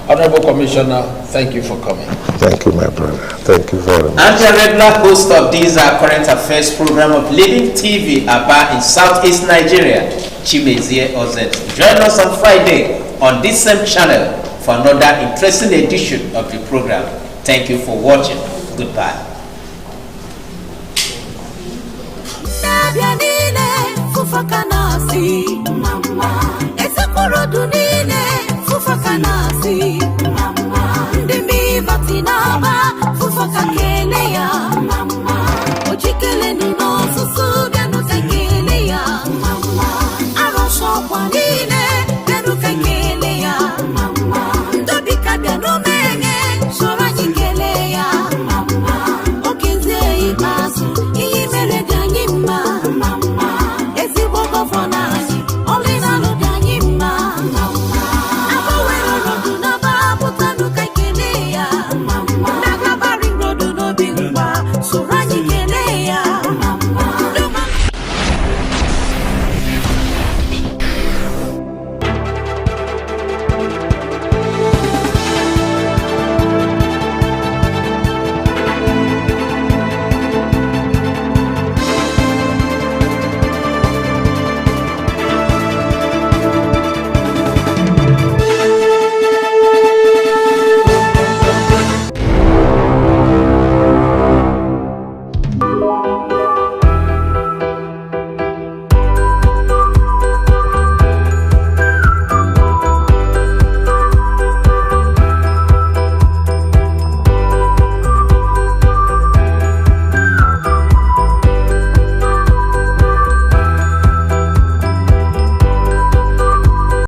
Honorable Commissioner, thank you for coming. Thank you, my brother. Thank you very much. I'm the regular host of this current affairs program of Living TV, Abia in Southeast Nigeria, Chimezie Ozet. Join us on Friday on this same channel for another interesting edition of the program. Thank you for watching. Goodbye.